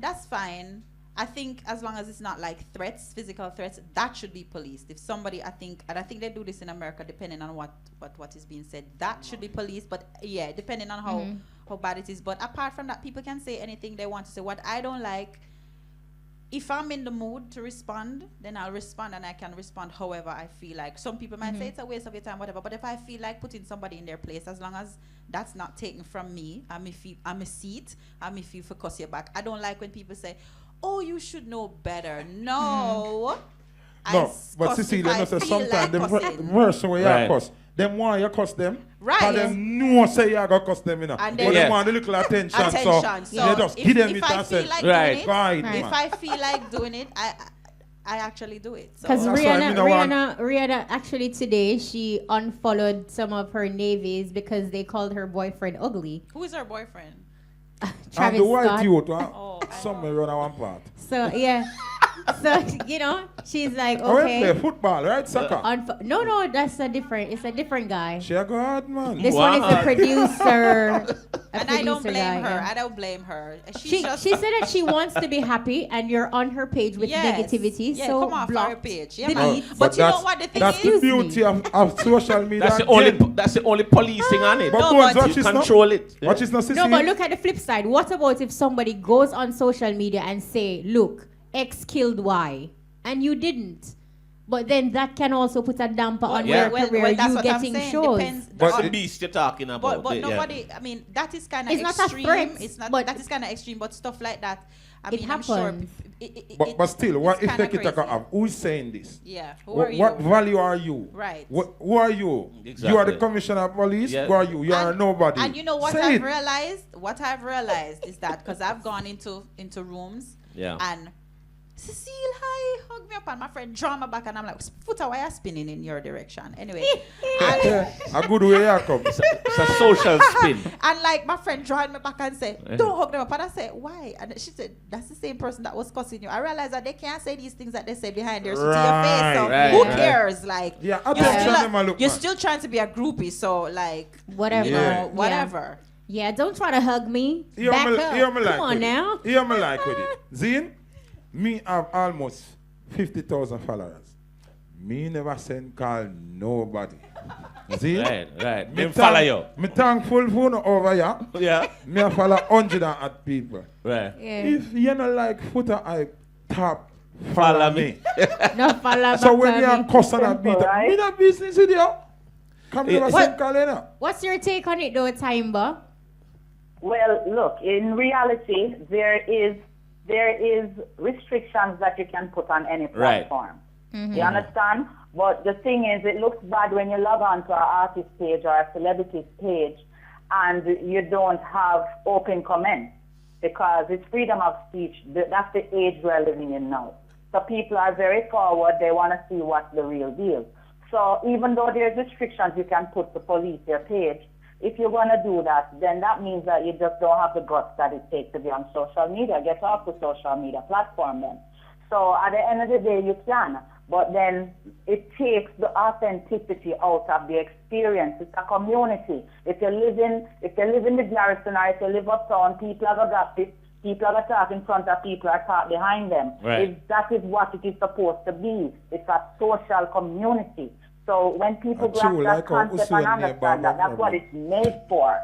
That's fine. I think as long as it's not like threats, physical threats, that should be policed. If somebody, I think they do this in America, depending on what is being said, that should be policed. But yeah, depending on how bad it is. But apart from that, people can say anything they want to say. What I don't like, if I'm in the mood to respond, then I'll respond, and I can respond however I feel like. Some people might say it's a waste of your time, whatever. But if I feel like putting somebody in their place, as long as that's not taken from me, I'm a seat, I'm a feel for cuss your back. I don't like when people say, "Oh, you should know better." No. No, but Cecilia, you say sometimes the worst way you cuss, them want you cuss them. Right. And them know say you go cuss them, you know. And but they want a little attention. So you just give them it and say, if I feel like doing it, I actually do it. Because Rihanna actually today, she unfollowed some of her navies because they called her boyfriend ugly. Who is her boyfriend? Travis the white Scott. youth, somewhere around one part. So, yeah. So, she's like, Oh, okay. play football, right? Soccer. No, it's a different guy. She a god, man. This one is the producer. And I don't blame her. I don't blame her. She said that she wants to be happy, and you're on her page with negativity. Yeah, so come off block, her page. Yeah, delete. But you know what the thing that's is? That's the beauty of social media. That's the only policing on it. But you control it. What is not No, but look at the flip side. What about if somebody goes on social media and say, look, X killed Y, and you didn't? But then that can also put a damper on your career, you getting shows. That's the beast you're talking about. But nobody, I mean, that is kind of extreme. Not a threat, it's not, but that is kind of extreme, but stuff like that, I mean, happens. I'm sure. But still, what if they can have? Who is saying this? Yeah, who are you? What value are you? Right. Who are you? Exactly. You are the commissioner of police. Who are you? You are nobody. And you know what Say I've realized? What I've realized is that because I've gone into rooms and Cecile, hi, hug me up, and my friend draw my back, and I'm like, Foota, why are you spinning in your direction? Anyway. A good way I come. It's a social spin. And like my friend drawing me back and say, don't hug them up. And I said, why? And she said, that's the same person that was cussing you. I realized that they can't say these things that they say behind their to your face. So who cares? Like, you're still trying to be a groupie, so like, whatever. Yeah, don't try to hug me. Come on now. Here me like with it. Zine, me have almost 50,000 followers. Me never send call nobody. See? Right. Me follow you. Me thankful for no over here. Yeah. Me a follow 100 and odd people. Right. Yeah. If you not like Futa Hype, tap follow me. No follow So when you are cussing and beat up, me not business with you. Come never send call in. What's your take on it though, Timber? Well, look, in reality, there is restrictions that you can put on any platform. Mm-hmm. You understand? But the thing is, it looks bad when you log on to an artist page or a celebrity's page and you don't have open comments, because it's freedom of speech. That's the age we're living in now. So people are very forward. They want to see what's the real deal. So even though there's restrictions you can put to police your page, if you're going to do that, then that means that you just don't have the guts that it takes to be on social media. Get off the social media platform then. So at the end of the day, you can. But then it takes the authenticity out of the experience. It's a community. If you live in the garrison or if you live uptown, people are going to gossip. People are going to talk in front of people or talk behind them. Right. That is what it is supposed to be. It's a social community. So when people grasp that concept and understand that that's what it's made for,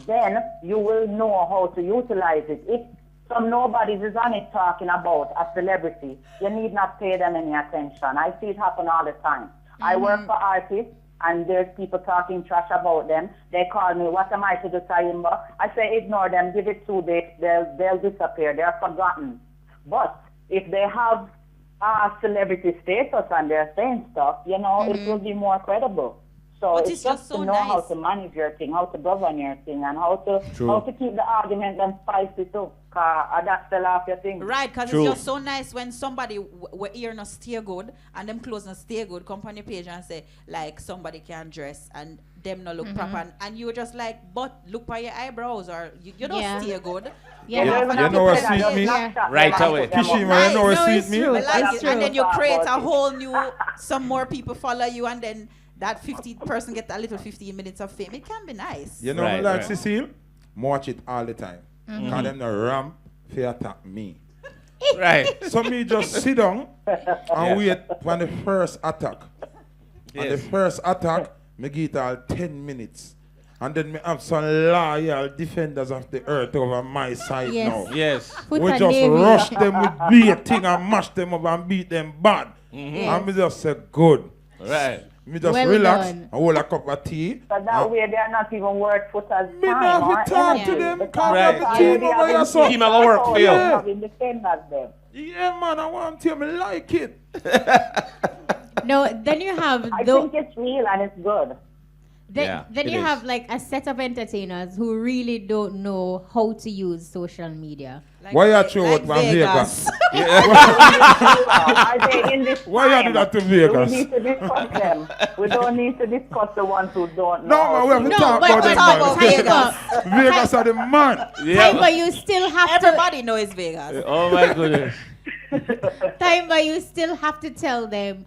then you will know how to utilize it. If some nobodies is on it talking about a celebrity, you need not pay them any attention. I see it happen all the time. Mm-hmm. I work for artists, and there's people talking trash about them. They call me, what am I to do, Sayimba? I say, ignore them, give it 2 days, they'll disappear, they're forgotten. But if they have celebrity status and they're saying stuff, you know, it will be more credible. So But it's just to know how to manage your thing, how to govern your thing, and how to keep the argument and spicy too. That's the laugh your thing. Right, because it's just so nice when somebody we ear not stay good and them clothes not stay good, come on your page and say like somebody can dress and them not look proper, and you were just like, but look by your eyebrows or you don't stay good. You know what suit me? Right away. Kishima, you know what suit me? And then you create a whole new, some more people follow you, and then that 50 person get a little 15 minutes of fame. It can be nice. You know, like Cecile, watch it all the time. Because them no ramp for attack me. Right. So me just sit down and wait for the first attack. And the first attack, me give it all 10 minutes. And then me have some loyal defenders of the earth over my side now. Yes. We just rush them with beating and mash them up and beat them bad. And me just say, good. Right. Me just relax and hold a cup of tea. But that way they're not even worth Foota's time. Me not talk to them because Right. the team over here. So Team will work for you. Yeah, man, I want to me like it. No, then you have I think it's real and it's good. Then you have like a set of entertainers who really don't know how to use social media. Why are you out from Vegas? Are they in this Why you do that to Vegas? We need to discuss them. We don't need to discuss the ones who don't know. No, man, we have to talk about them, man. Vegas are the man. Time, but you still have Everybody knows Vegas. Oh my goodness. Time, but you still have to tell them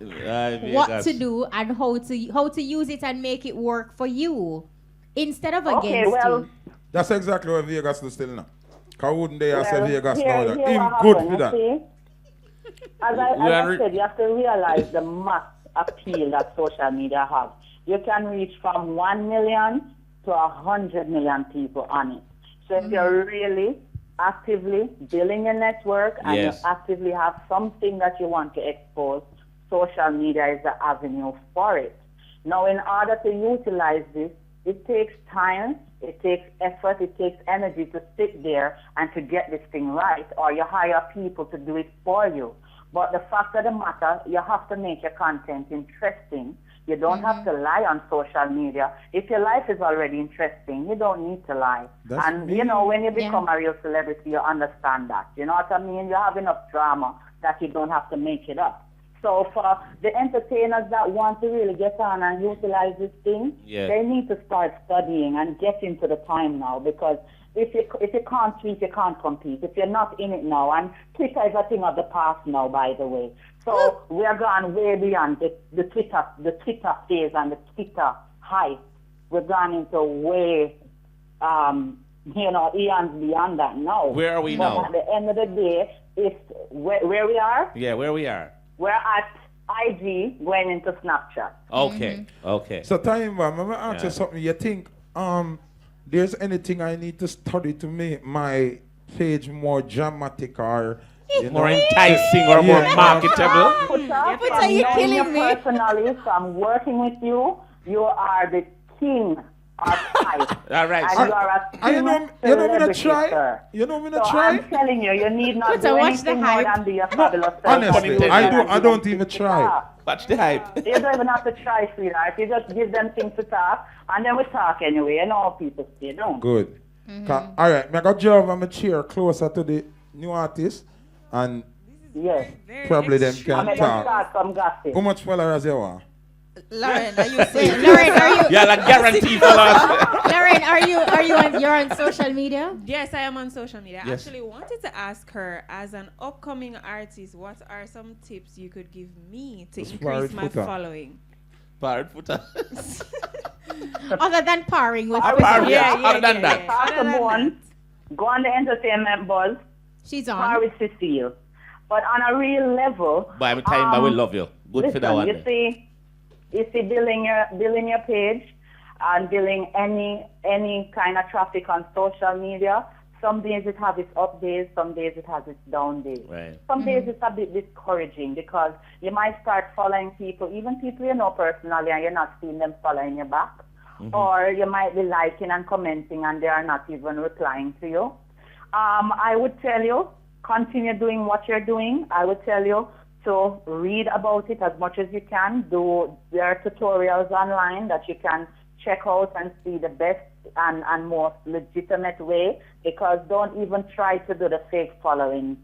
what to do and how to use it and make it work for you instead of against you. That's exactly what Vegas do still now. Because wouldn't they have said Vegas here, now that here him what good happened, for that. you see? As I said, you have to realize the mass appeal that social media has. You can reach from 1 million to 100 million people on it. So if you're really actively building a network and you actively have something that you want to expose, social media is the avenue for it. Now, in order to utilize this, it takes time, it takes effort, it takes energy to sit there and to get this thing right, or you hire people to do it for you. But the fact of the matter, you have to make your content interesting. You don't have to lie on social media. If your life is already interesting, you don't need to lie. You know, when you become a real celebrity, you understand that. You know what I mean? You have enough drama that you don't have to make it up. So for the entertainers that want to really get on and utilize this thing, they need to start studying and get into the time now, because if you can't tweet, you can't compete. If you're not in it now, and Twitter is a thing of the past now, by the way. So we are gone way beyond the Twitter phase and the Twitter hype. We're gone into way, eons beyond that now. Where are we but now? At the end of the day, it's where we are. Yeah, where we are. We're at IG going into Snapchat. Okay, okay. So, Time, I'm going to ask you something. You think there's anything I need to study to make my page more dramatic or more enticing or more marketable? But are you killing me? Personally, from working with you, you are the king of hype. All right. And you are a king you know me to try? Sir. You know me to So try? I'm telling you, you need not do anything more than be a fabulous person. Honestly, I don't even try. Watch the hype. You don't even have to try, sweetheart. You just give them things to talk, and then we talk anyway. You know how people stay, don't. Good. All right, I got job and my chair closer to the new artist, and probably them can talk. How much followers you want? L.A.Ren, are you saying? L.A.Ren, are you? Yeah, like guaranteed followers. L.A.Ren, you're on social media? Yes, I am on social media. I Yes. actually wanted to ask her, as an upcoming artist, what are some tips you could give me to increase my following? Parrot Foota. Other than parring with Other than that. Go on the entertainment buzz. She's on. Par with Cecile. But on a real level. By the time I will love you. Good for that one. You see building your page and building any kind of traffic on social media. Some days it has its up days, some days it has its down days. Right. Some days it's a bit discouraging because you might start following people, even people you know personally, and you're not seeing them following you back. Or you might be liking and commenting and they are not even replying to you. I would tell you, continue doing what you're doing. I would tell you to read about it as much as you can. There are tutorials online that you can check out and see the best and most legitimate way, because don't even try to do the fake following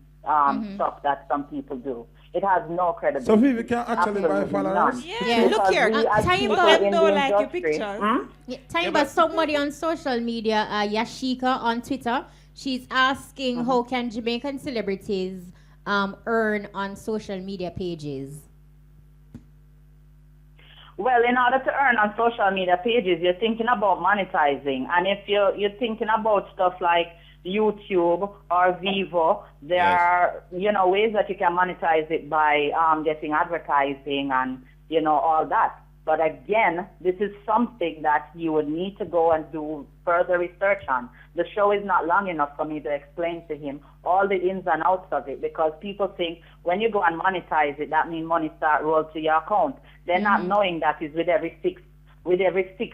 stuff that some people do. It has no credibility. So people can actually buy followers? Yeah, look here. Time about somebody on social media, Yashika on Twitter. She's asking how can Jamaican celebrities earn on social media pages? Well, in order to earn on social media pages, you're thinking about monetizing. And if you're thinking about stuff like YouTube or Vivo, there are, ways that you can monetize it by getting advertising and, all that. But again, this is something that you would need to go and do further research on. The show is not long enough for me to explain to him all the ins and outs of it, because people think when you go and monetize it, that means money start roll to your account. They're not knowing that is with every six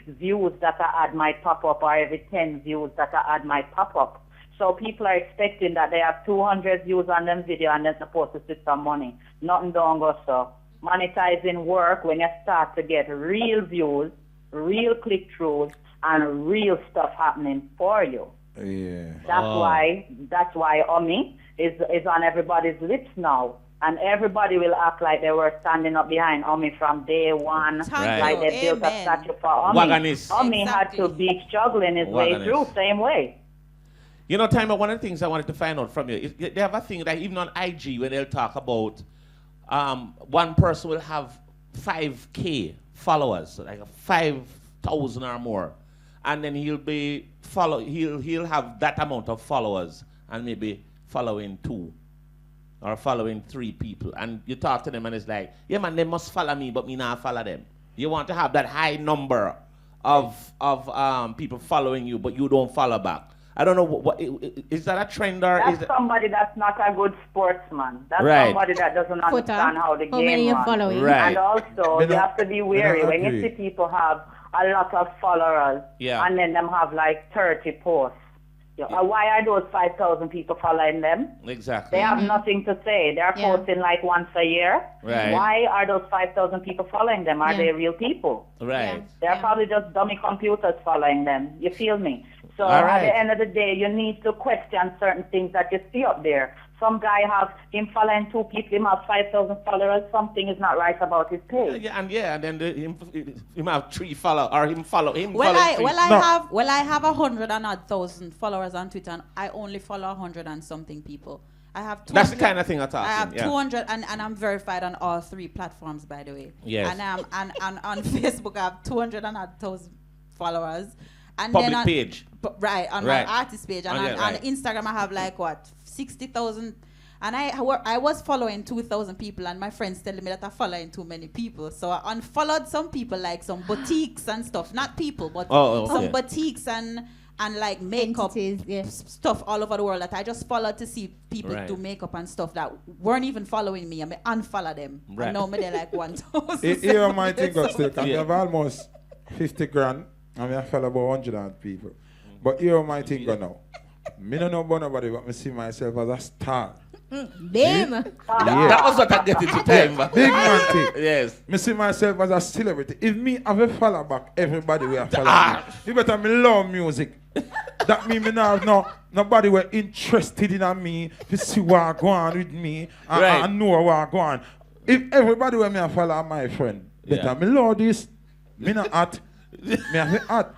views that I add might pop up, or every 10 views that I add might pop up. So people are expecting that they have 200 views on them video and they're supposed to see some money. Nothing don't go so. Monetizing work when you start to get real views, real click-throughs, and real stuff happening for you. Yeah. That's why Omi is on everybody's lips now. And everybody will act like they were standing up behind Omi from day one. Like they built a statue for Omi. Omi had to be struggling his way through, same way. Timer, one of the things I wanted to find out from you, they have a thing that even on IG when they'll talk about one person will have 5K followers, like 5,000 or more. And then he'll have that amount of followers and maybe following 2 or following 3 people. And you talk to them and it's like, yeah man, they must follow me, but me not follow them. You want to have that high number of people following you, but you don't follow back. I don't know, what is that a trend or that's somebody that's not a good sportsman. That's somebody that doesn't understand how the game runs. Right. And also, you have to be wary when you see people have a lot of followers and then them have like 30 posts. Why are those 5,000 people following them? Exactly. They have nothing to say. They're posting like once a year. Right. Why are those 5,000 people following them? Are they real people? Right. They're probably just dummy computers following them. You feel me? So at the end of the day, you need to question certain things that you see up there. Some guy have him following 2 people, him have 5,000 followers. Something is not right about his page. And then him have 3 followers, or him follow him. I have 100 and odd thousand followers on Twitter, and I only follow 100 and something people. I have 200, that's the kind of thing I'm talking. I have 200, and I'm verified on all 3 platforms, by the way. Yes. And and on Facebook I have 200 and odd thousand followers. And public then page. On my artist page. And on Instagram I have like 60,000. And I was following 2,000 people, and my friends telling me that I'm following too many people. So I unfollowed some people, like some boutiques and stuff. Not people, but some boutiques and like makeup stuff all over the world that I just followed to see people do makeup and stuff that weren't even following me. I mean, unfollow them. Right. And now they're like 1,000. Here my thing got still. I have almost 50 grand. I mean, I follow about 100 people. But here my thing go now. Me don't know about nobody, but me see myself as a star. Damn. That was what I get into time. Big man thing. Yes. Me see myself as a celebrity. If me have a follow back, everybody will follow me. You better me love music. That mean me now have nobody were interested in me to see what go on with me and know what go on. If everybody were me a follow my friend, better me love this. Me not at. Me have a at.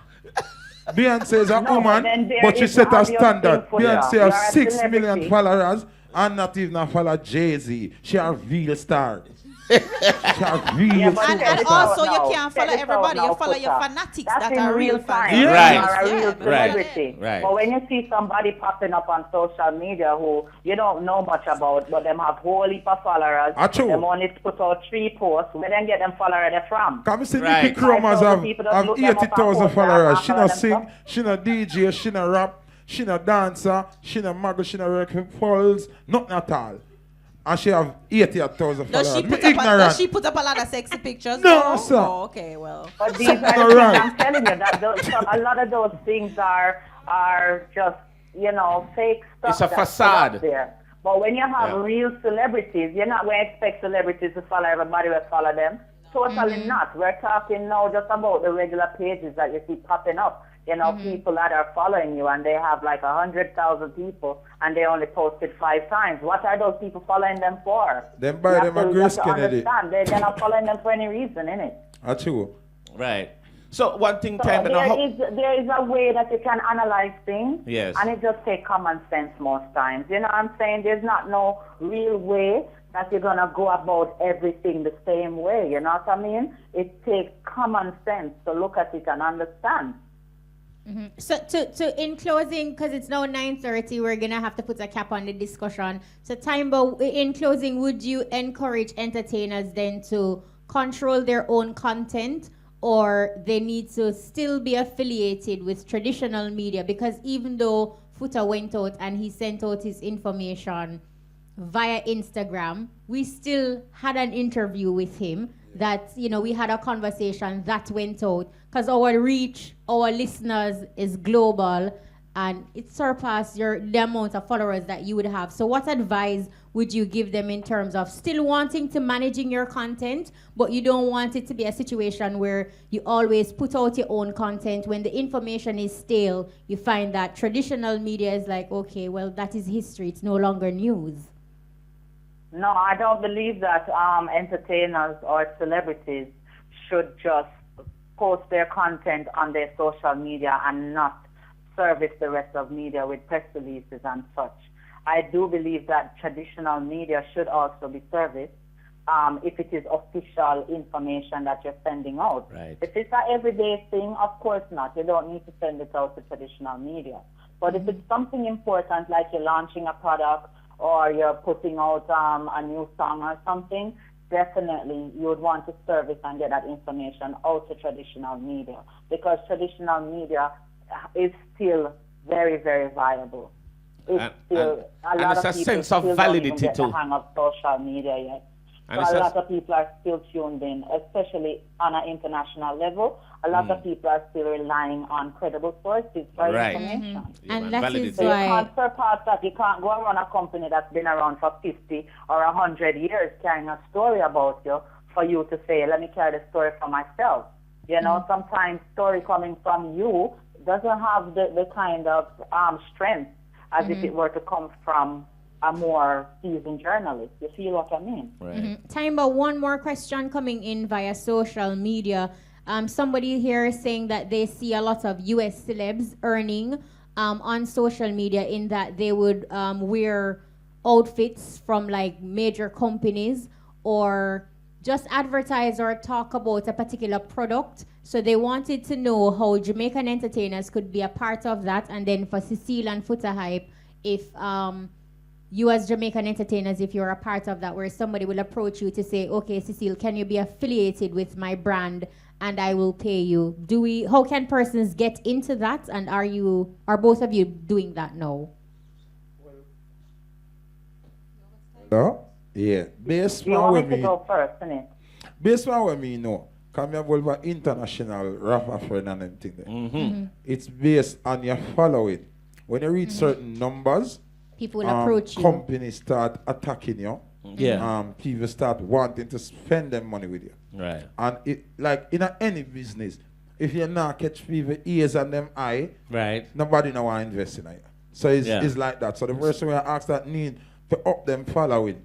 Beyonce is a woman, but she set a standard. Beyonce has 6 million followers and not even follow Jay-Z. She a real star. She a real and also you can't follow everybody. You follow your fanatics that are real fans. Are a real celebrity. Right. But when you see somebody popping up on social media who you don't know much about, but them have whole heap of followers, them only put out 3 posts, where then get them followers from? Come see Nikki Chromas have 80,000 followers. She not sing, she not DJ, she not rap, she not dancer, she not muggle, she not work with falls, nothing at all. And she have 80,000 followers. Does she put up a lot of sexy pictures? No, sir. Oh, okay, well. But these are the things I'm telling you, that a lot of those things are just, fake stuff. It's a facade. There. But when you have Yeah. real celebrities, you're not going to expect celebrities to follow everybody will follow them. Totally not. We're talking now just about the regular pages that you see popping up. You know, people that are following you and they have like 100,000 people and they only posted 5 times. What are those people following them for? Them buy them a Grace Kennedy. Understand. They're not following them for any reason, innit? That's true. Right. So one thing, So time there is a way that you can analyze things, Yes. and it just takes common sense most times. You know what I'm saying? There's not no real way that you're going to go about everything the same way. You know what I mean? It takes common sense to look at it and understand. So to in closing, because it's now 9:30, we're gonna have to put a cap on the discussion. So Timber, in closing, would you encourage entertainers then to control their own content, or they need to still be affiliated with traditional media? Because even though Foota went out and he sent out his information via Instagram, we still had an interview with him that, you know, we had a conversation that went out, because our reach, our listeners is global, and it surpassed the amount of followers that you would have. So what advice would you give them in terms of still wanting to managing your content, but you don't want it to be a situation where you always put out your own content? When the information is stale, you find that traditional media is like, okay, well, that is history. It's no longer news. No, I don't believe that entertainers or celebrities should just post their content on their social media and not service the rest of media with press releases and such. I do believe that traditional media should also be serviced if it is official information that you're sending out. Right. If it's an everyday thing, of course not. You don't need to send it out to traditional media. But if it's something important, like you're launching a product or you're putting out a new song or something, definitely you would want to service and get that information out to traditional media, because traditional media is still very, very viable. It's still, a lot it's of a people sense of still validity don't even get too. the hang of social media yet. And So a lot of people are still tuned in, especially on an international level. A lot of people are still relying on credible sources for Right. information. And that is So you why can't surpass that. You can't go around a company that's been around for 50 or 100 years carrying a story about you for you to say, let me carry the story for myself. You know, sometimes story coming from you doesn't have the kind of strength as if it were to come from a more seasoned journalist. You feel what I mean? Time, but one more question coming in via social media. Somebody here is saying that they see a lot of US celebs earning on social media, in that they would wear outfits from like major companies or just advertise or talk about a particular product. So they wanted to know how Jamaican entertainers could be a part of that. And then for Cecile and Futa Hype, if you as Jamaican entertainers, if you're a part of that, where somebody will approach you to say, okay, Cecile, can you be affiliated with my brand and I will pay you? How can persons get into that? And are both of you doing that now? No? Yeah. Based You on want what me to go first, innit? based on what me know, come here over international rapper friend and them thing there. It's based on your following. When you reach certain numbers, People will approach you. companies start attacking you. Yeah. People start wanting to spend them money with you. Right. And it, like in any business, if you not catch people ears and them eye, Right. nobody now want to invest in it. So it's like that. So the person will ask that need to up them following.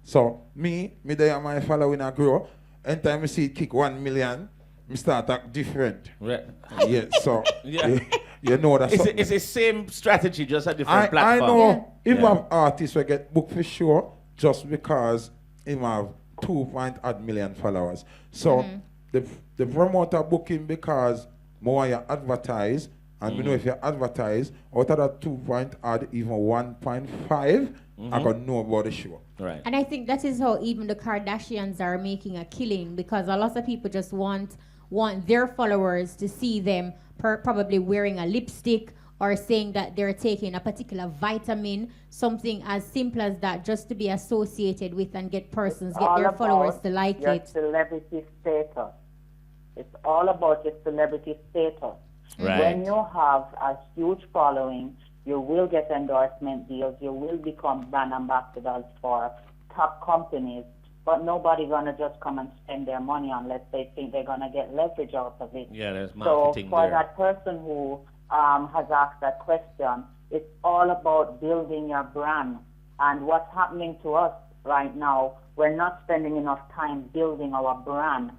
So me there my following I grow. Anytime I see it kick 1 million, me start act different. Right. Yeah. So Yeah. you know that. It's the same strategy, just a different I platform. know if Yeah. have artists will get booked for sure just because him have 2 million followers. So the promoter booking because more you advertise, and we know if you advertise out of that even 1.5, I can know about the show. Right. And I think that is how even the Kardashians are making a killing, because a lot of people just want their followers to see them probably wearing a lipstick or saying that they're taking a particular vitamin, something as simple as that, just to be associated with and get their followers to like your it. Celebrity status. It's all about your celebrity status. Right. When you have a huge following, You will get endorsement deals. You will become brand ambassadors for top companies. But nobody gonna just come and spend their money unless they think they're gonna get leverage out of it. Yeah, there's So marketing for there. that person who has asked that question, it's all about building your brand. And what's happening to us right now, we're not spending enough time building our brand.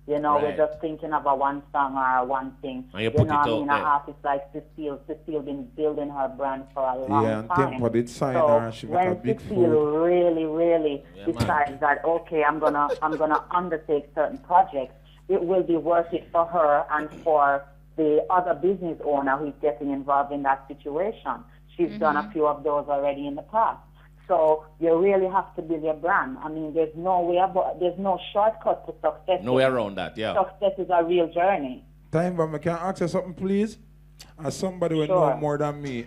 You know, Right. we're just thinking of a one song or one thing. And you put it know, out I mean, there. an artist like Cecile been building her brand for a long Yeah, and time. Tempo did sign So her and she make a when big Cecile food. really Yeah, man. decides that, okay, I'm gonna undertake certain projects, it will be worth it for her and for the other business owner who's getting involved in that situation. She's done a few of those already in the past. So you really have to build your brand. I mean, there's no shortcut to success. No way around that, yeah. Success is a real journey. Time, but I can ask you something, please? As somebody will Sure. know more than me.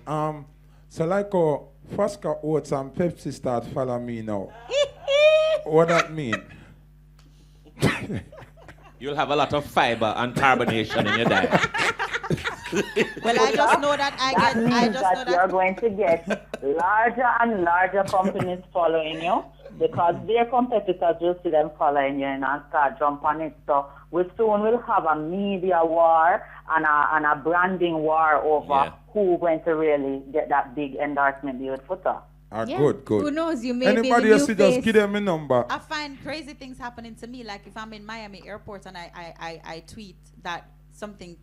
So like how Fosca Oats and Pepsi start follow me now. What that mean? You'll have a lot of fiber and carbonation in your diet. Well, I just know that That means that you're going to get larger and larger companies following you because their competitors will see them following you and start jumping on it. So we soon will have a media war and a branding war over who's going to really get that big endorsement deal with Foota. Good. Who knows? You may be Anybody the else new just face. give them a number. I find crazy things happening to me. Like if I'm in Miami airport and I tweet that something,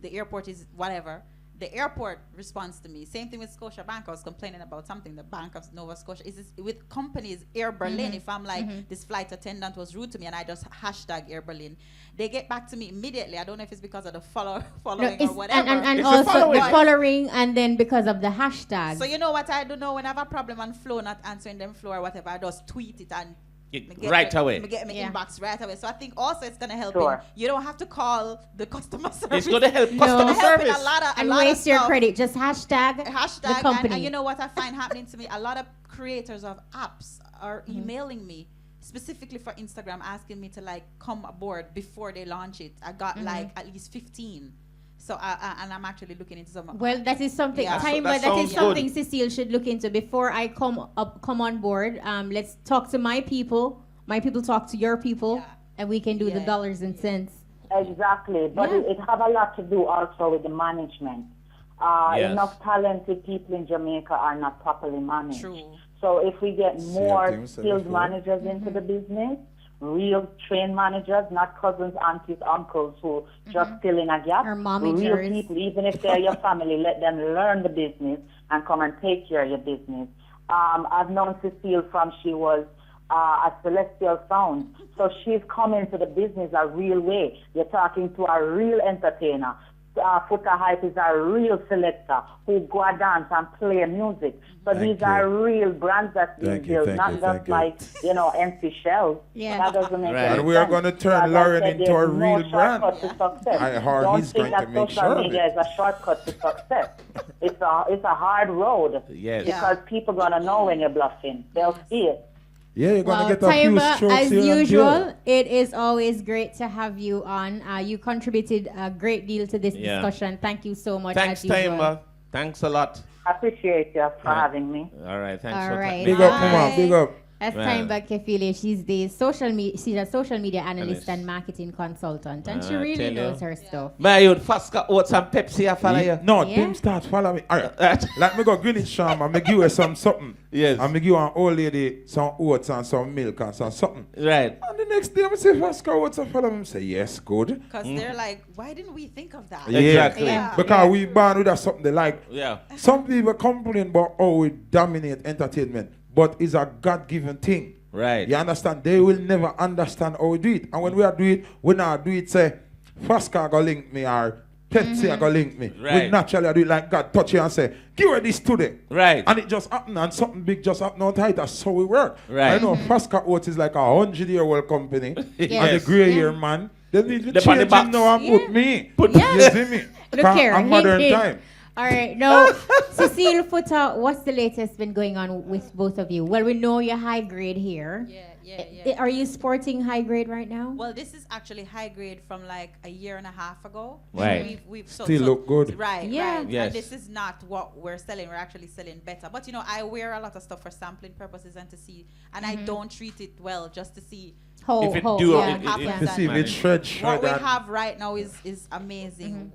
the airport is whatever, the airport responds to me. Same thing with Scotiabank. I was complaining about something. The Bank of Nova Scotia. Is this with companies, Air Berlin. If I'm like, this flight attendant was rude to me and I just hashtag Air Berlin, they get back to me immediately. I don't know if it's because of the following or whatever. And also the following and then because of the hashtag. So you know what I do know when I have a problem on flow, not answering them flow or whatever, I just tweet it and right away. Get my inbox right away. So I think also it's gonna help. Sure. You don't have to call the customer service. It's gonna help customer service. And waste your credit. Just hashtag the company. And you know what I find happening to me? A lot of creators of apps are emailing me specifically for Instagram, asking me to like come aboard before they launch it. I got like at least 15. So and I'm actually looking into some. Well, that is something. Yeah. That is something Cecile should look into before I come on board. Let's talk to my people. My people talk to your people, and we can do the dollars and cents. Exactly, but it have a lot to do also with the management. Enough talented people in Jamaica are not properly managed. True. So if we get more skilled managers into the business, real trained managers, not cousins, aunties, uncles who just fill in a gap. Or real mommagers. people, even if they're your family, let them learn the business and come and take care of your business. I've known Cecile from she was at Celestial Sound. So she's come into the business a real way. You're talking to a real entertainer. Futa Hype is a real selector who go and dance and play music. So these are real brands that's being built, not just like, empty shells. Yeah. That doesn't make any And we are sense. going to turn As I L.A.Ren said, into a there's real no brand. shortcut to success. I heard Don't he's think going to that make social sure of media it. is a shortcut to success. It's a hard road. Yes. Because people gonna know when you're bluffing. They'll see it. Yeah, you're going to get a few Taima, strokes as here and usual, there. it is always great to have you on. You contributed a great deal to this Yeah. discussion. Thank you so much. Thanks, as usual. Taima. Thanks a lot. I appreciate you for having me. All right, thanks All for right. Big up, come on, big up. That's Well. Taima Kefile. She's a social media analyst and marketing consultant, and she I really tell you. knows her stuff. My youth, Fosca Oats and Pepsi, I follow you. No, Yeah. them start follow me. All right. Like me go Greenwich Sham and me give you something. Yes. And me give an old lady some oats and some milk and something. Right. And the next day I say, Fosca Oats and follow me. I say, yes, good. Because they're like, why didn't we think of that? Exactly. Yeah. Because we born with something they like. Yeah. Some people complain about how we dominate entertainment, but it's a God-given thing. Right. You understand? They will never understand how we do it. And when we are do it, we not do it, say, Fosca go link me or Pepsi go link me. Right. We naturally do it like God touch you and say, give her this today. Right. And it just happen and something big just happen out tight. That's how we work. Right. I know Fosca Oats is like a 100-year-old company. And the Yes. grey hair man, they need to They put the change box. him now and put me. Yeah. You see me? Look Cause here. I'm modern hint. time. All right. Now, Cecile Foota, what's the latest been going on with both of you? Well, we know you're high grade here. Are you sporting high grade right now? Well, this is actually high grade from like a year and a half ago. Right. We've Still look good. Right. Yeah. Right. Yes. And this is not what we're selling. We're actually selling better. But I wear a lot of stuff for sampling purposes and to see, and I don't treat it well just to see. If it do, yeah. To see if it shred. What we have right now is amazing.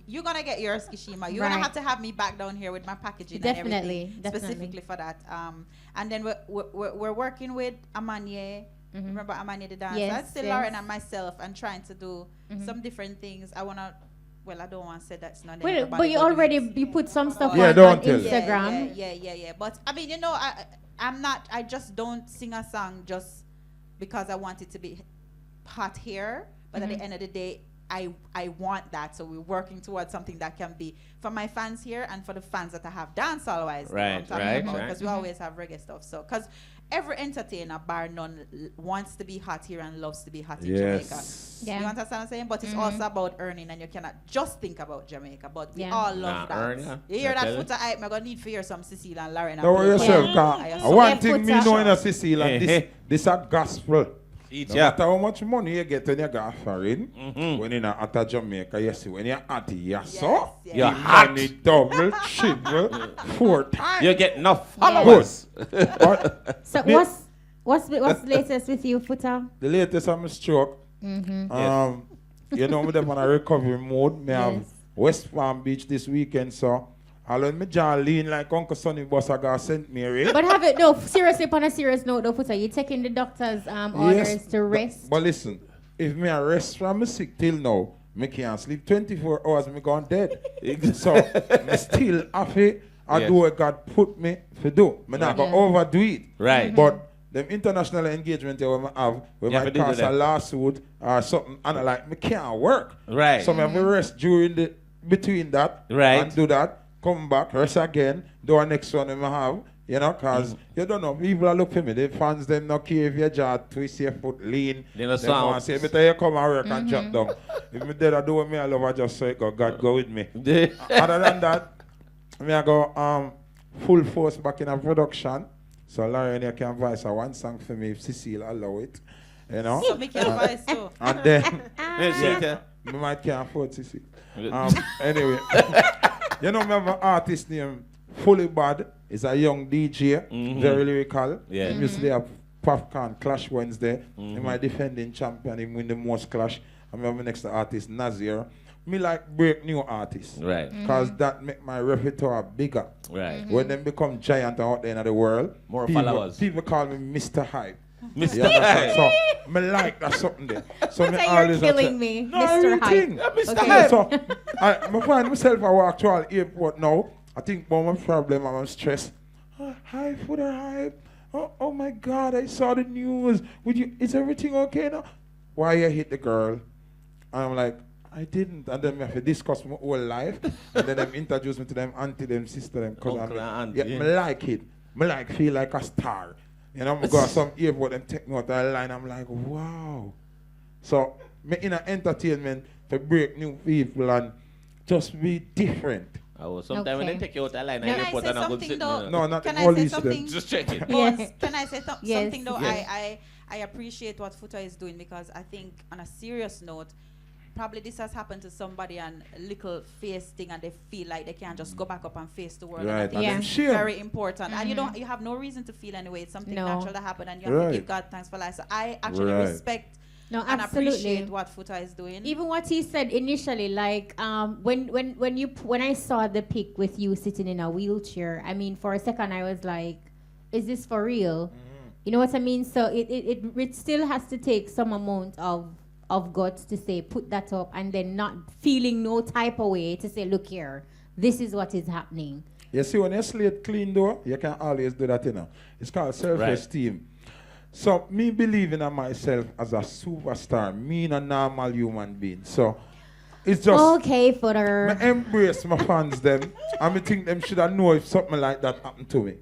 You're gonna get yours, Kishima. You're gonna have to have me back down here with my packaging and everything specifically for that. And then we're working with Amanye. Remember Amanye the dancer? Yes, Still L.A.Ren and myself, and trying to do some different things. I don't want to say that's not. Well, but you put some stuff on Instagram. Yeah. But I mean, I just don't sing a song just because I want it to be hot here. But at the end of the day, I want that, so we're working towards something that can be for my fans here and for the fans that I have dancehall wise. Right. Because we always have reggae stuff. So, because every entertainer, bar none, wants to be hot here and loves to be hot in Jamaica. Yeah. You understand what I'm saying? But it's also about earning, and you cannot just think about Jamaica. But we all love that. You hear that Futa Hype? I'm gonna need for hear some Cecile and L.A.Ren. Don't worry yourself, cause one thing me knowing a Cecile, and this a gospel. No matter how much money you get when you go foreign, when you're at a Jamaica, you see when you're at you're hot. Money double, triple, 4 times. You get enough followers. So what's the latest with you, Futa? The latest I'm a stroke. You know, me them on a recovery mode. Me have West Palm Beach this weekend, so I'll let me jaw lean like Uncle Sonny Boss I got St. Mary. But seriously, on a serious note though, Futa, you taking the doctor's orders to rest? But listen, if me a rest from me sick till now, me can't sleep 24 hours, me gone dead. So, me still happy. I do what God put me to do. Me not go overdo it. Right. But them international engagement we have, we might cause a lawsuit or something, and like, me can't work. Right. So, me have to rest between that and do that. Come back, rest again, do our next one we have, because you don't know, people are looking for me, the fans, them not care if your jaw twist, your foot lean, they want to say, better you come and work and drop down. If me dead, I do what me I love, I just say, God go with me. Other than that, me I go full force back in a production, so L.A.Ren, you can voice a one song for me if Cecile allow it, So me can voice too. And then, me might can't afford Cecile. Anyway. You know, me have an artist named Fully Bad. He's a young DJ, very lyrical. Yeah. He used to have Popcorn Clash Wednesday. He's my defending champion. He win the most clash. And I have the next artist, Nazir. Me like break new artists. Right. Because that make my repertoire bigger. Right. When they become giant out there in the world. More followers. People call me Mr. Hype. Mr. Hype. So, me like that something there. So me always killing me, no, Mr. Hype. Mr. Hype. So, I find myself, I walk to all airport now. I think about my problem, I'm stressed. Hi, Futa Hype. Oh my God, I saw the news. Is everything okay now? Why you hit the girl? And I'm like, I didn't. And then we have to discuss my whole life. And then them introduce me to them auntie, them sister, them cousin. Me like it. Me like feel like a star. You know, I go to some airport and take me out the line. I'm like, wow. So, me in an entertainment to break new people and just be different. Oh, sometimes when they take you out the line, I report and I go sit. No, not can the I say police. something? Just check it. Yes. Can I say Yes. something though? Yes. I appreciate what Futa is doing, because I think on a serious note, probably this has happened to somebody and a little face thing, and they feel like they can't just go back up and face the world. Right. And I think it's Yeah. very important. And you have no reason to feel anyway. It's something natural that happened, and you have to give God thanks for life. So I actually respect and appreciate what Futa is doing. Even what he said initially, like when I saw the pic with you sitting in a wheelchair, I mean, for a second I was like, is this for real? You know what I mean? So it still has to take some amount of guts to say, put that up, and then not feeling no type of way to say, look here, this is what is happening. You see, when you slate clean though, you can always do that, It's called self-esteem. So, me believing in myself as a superstar, me a normal human being. So, it's just... Okay, Futa. I embrace my fans, them, and I think them should have know if something like that happened to me.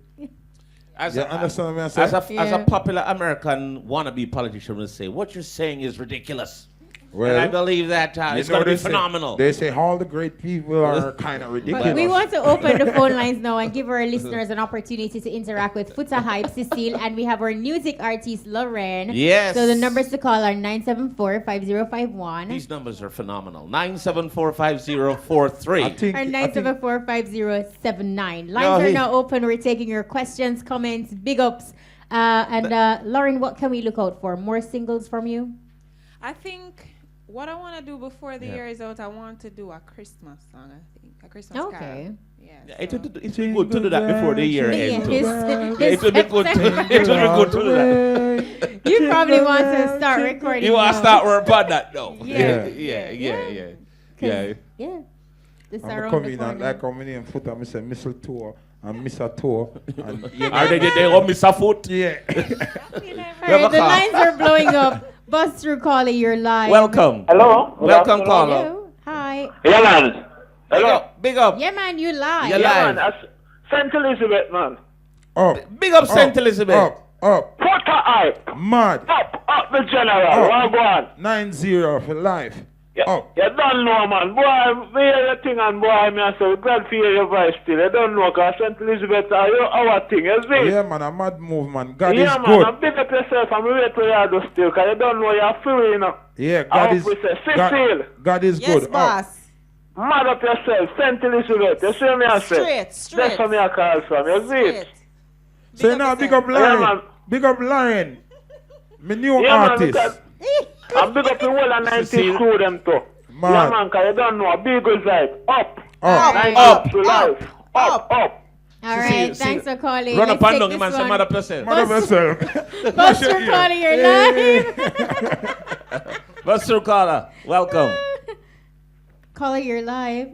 Understand what I'm saying? As a popular American wannabe politician will say, what you're saying is ridiculous. Well, and I believe that it's going to be phenomenal. They say all the great people are kind of ridiculous. But we want to open the phone lines now and give our listeners an opportunity to interact with Futa Hype, Cecile, and we have our music artist, L.A.Ren. Yes. So the numbers to call are 974-5051. These numbers are phenomenal. 974-5043. Or 974-5079. Lines are now open. We're taking your questions, comments, big ups. L.A.Ren, what can we look out for? More singles from you? I think what I want to do before the year is out, I want to do a Christmas song, I think. A Christmas carol. Yeah, it would be good to do that before the year ends. It would be good to do that. You probably want to start recording. You want to start working on that now. Yeah. Yeah. I'm coming out like how many Foota, I say mistletoe and Miss a Toe. Are they all Miss a Foot? Yeah. Alright, the lines are blowing up. Bust through caller, you're live. Welcome. Hello. Welcome, caller. Hello. Hi. Yeah, man. Hello. Big up. Yeah, man, you live. You're live. Man, St. Elizabeth, man. Big up St. Elizabeth. Up. Futa Hype. Mad. Up the general. Well, go on. 9-0 for life. You don't know, man. Boy, me hear your thing and boy, me I say, glad to hear your voice still. You don't know, because St. Elizabeth are our thing, you see? Yeah, man, a mad move, man. God is man, good. I'm big up yourself and wait till you do still, because you don't know you're free, you know. Yeah, God is God is good. Yes, boss. Mad up yourself, St. Elizabeth. You see me I say? Straight. That's what me I call from, you see? So now, big up L.A.Ren. Big up L.A.Ren. My new artist. I'm big up the whole of 90s crew them too. Man. Yeah, man, because you don't know. Big is like up. Up to life. Up. All right, thanks for calling. Run Let's up and take down, this man. Say, one. mad up yourself. Bust through caller, you're live. Bust through caller. Welcome. Caller, you're live.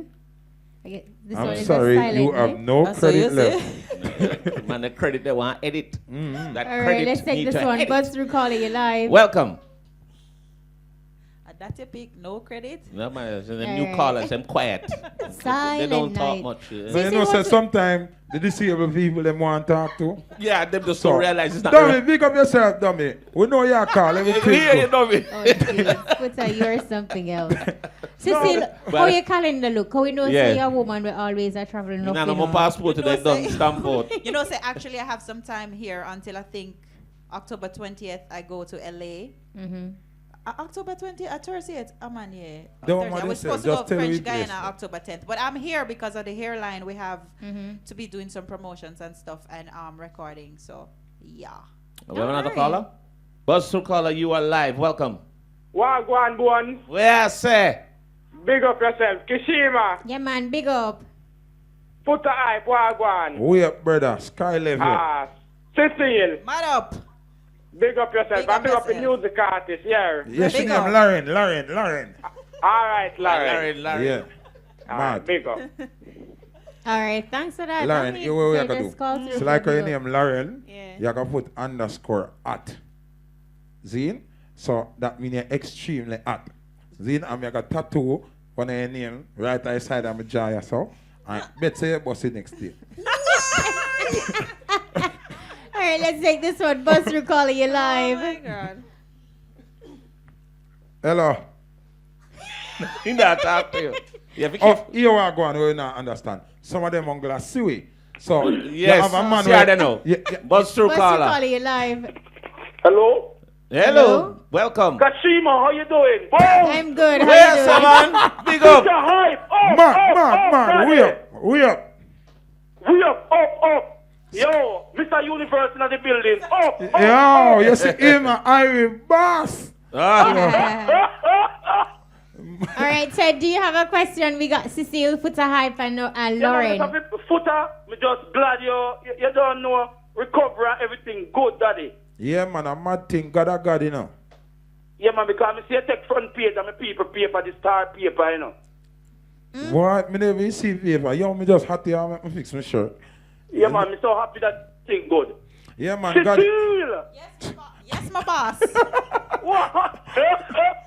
This one I'm is sorry, silent, you have no credit left. Man, the credit they want edit. That All right, credit let's take need this to one. edit. Bust through caller, you're live. Welcome. That's your pick, no credit. No, man, the new callers, them quiet. Silent they don't talk night. much. So you know, so sometimes the disabled people them want to talk to. Yeah, them just don't realize it's not Dummy, big up yourself, dummy. We know your call. Everything. We hear you, dummy. Oh, jeez. Futa, you're something else. Cecile, how your calendar look? How we know say you're a woman we always are traveling You know, my passport today done stamp out. You know, say actually I have some time here until I think October 20th I go to LA. October 20th, Thursday, man, yeah. Don't Thursday. I was supposed to just go tell French me Guyana place. October 10th, but I'm here because of the hairline. We have to be doing some promotions and stuff and recording. So yeah. We have another caller. Buzz through caller, you are live. Welcome. Wagwan. Where say? Big up yourself. Kishima. Yeah, man, big up. Futa Hype. Wagwan. We up, brother. Sky level. Cecile. Mad up. Big up yourself. Big up the music artist, yeah. Yes, she name L.A.Ren. All right, Larry. Yeah. Mad. Big up. All right, thanks for that. L.A.Ren, you what you can do? So like your name L.A.Ren, you can put underscore at. Zine? So that means you're extremely at. Zine, I'm got tattoo on your name right side of my jaw, so. And bet say you boss it next day. All right, let's take this one. Buzz through caller, you live. Oh my God. Hello. He not talk to you. You are going to not understand. Some of them on glass seaweed. So yes, you have a man see, I don't know. Buzz through Buzz through caller. caller, you live. Hello. Hello. Welcome. Kashima, how you doing? Boom. I'm good. How Yes, you doing? man. Big up. Futa Hype. Man, we up. Yo, Mr. Universe in the building. Yo, you see him, Irie boss. All right, Ted, do you have a question? We got Cecile, Futa Hype, and L.A.Ren. Futa, me just glad you don't know recover and everything good, daddy. Yeah, man, a mad thing. God, you know. Yeah, man, because I see you take front page and my people paper, the star paper, you know. What? Me never see paper. Yo, me just happy I make me fix my shirt. Yeah, man, me so happy that thing good. Yeah, man. Cecile! Yes, my boss. What?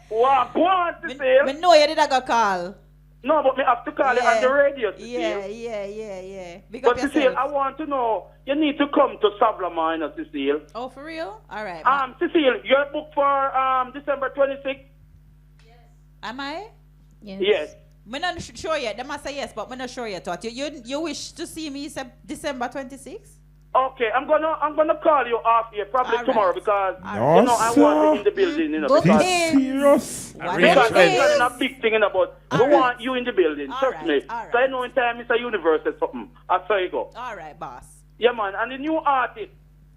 What? Go on, Cecile. Me know you did a call. No, but me have to call it on the radio, Cecile. Yeah. But Cecile, I want to know, you need to come to Sablama, you know, Cecile. Oh, for real? All right. Cecile, you're booked for December 26th? Am I? Yes. I'm not sure yet. They must say yes, but I'm not sure yet. What you wish to see me December 26th? Okay, I'm gonna call you off here probably tomorrow because No, I want you in the building, Is he serious? Because it's not a big thing, but we want you in the building. Trust me. So I know in time Mr. Universe or something. I saw you go. All right, boss. Yeah, man. And the new artist.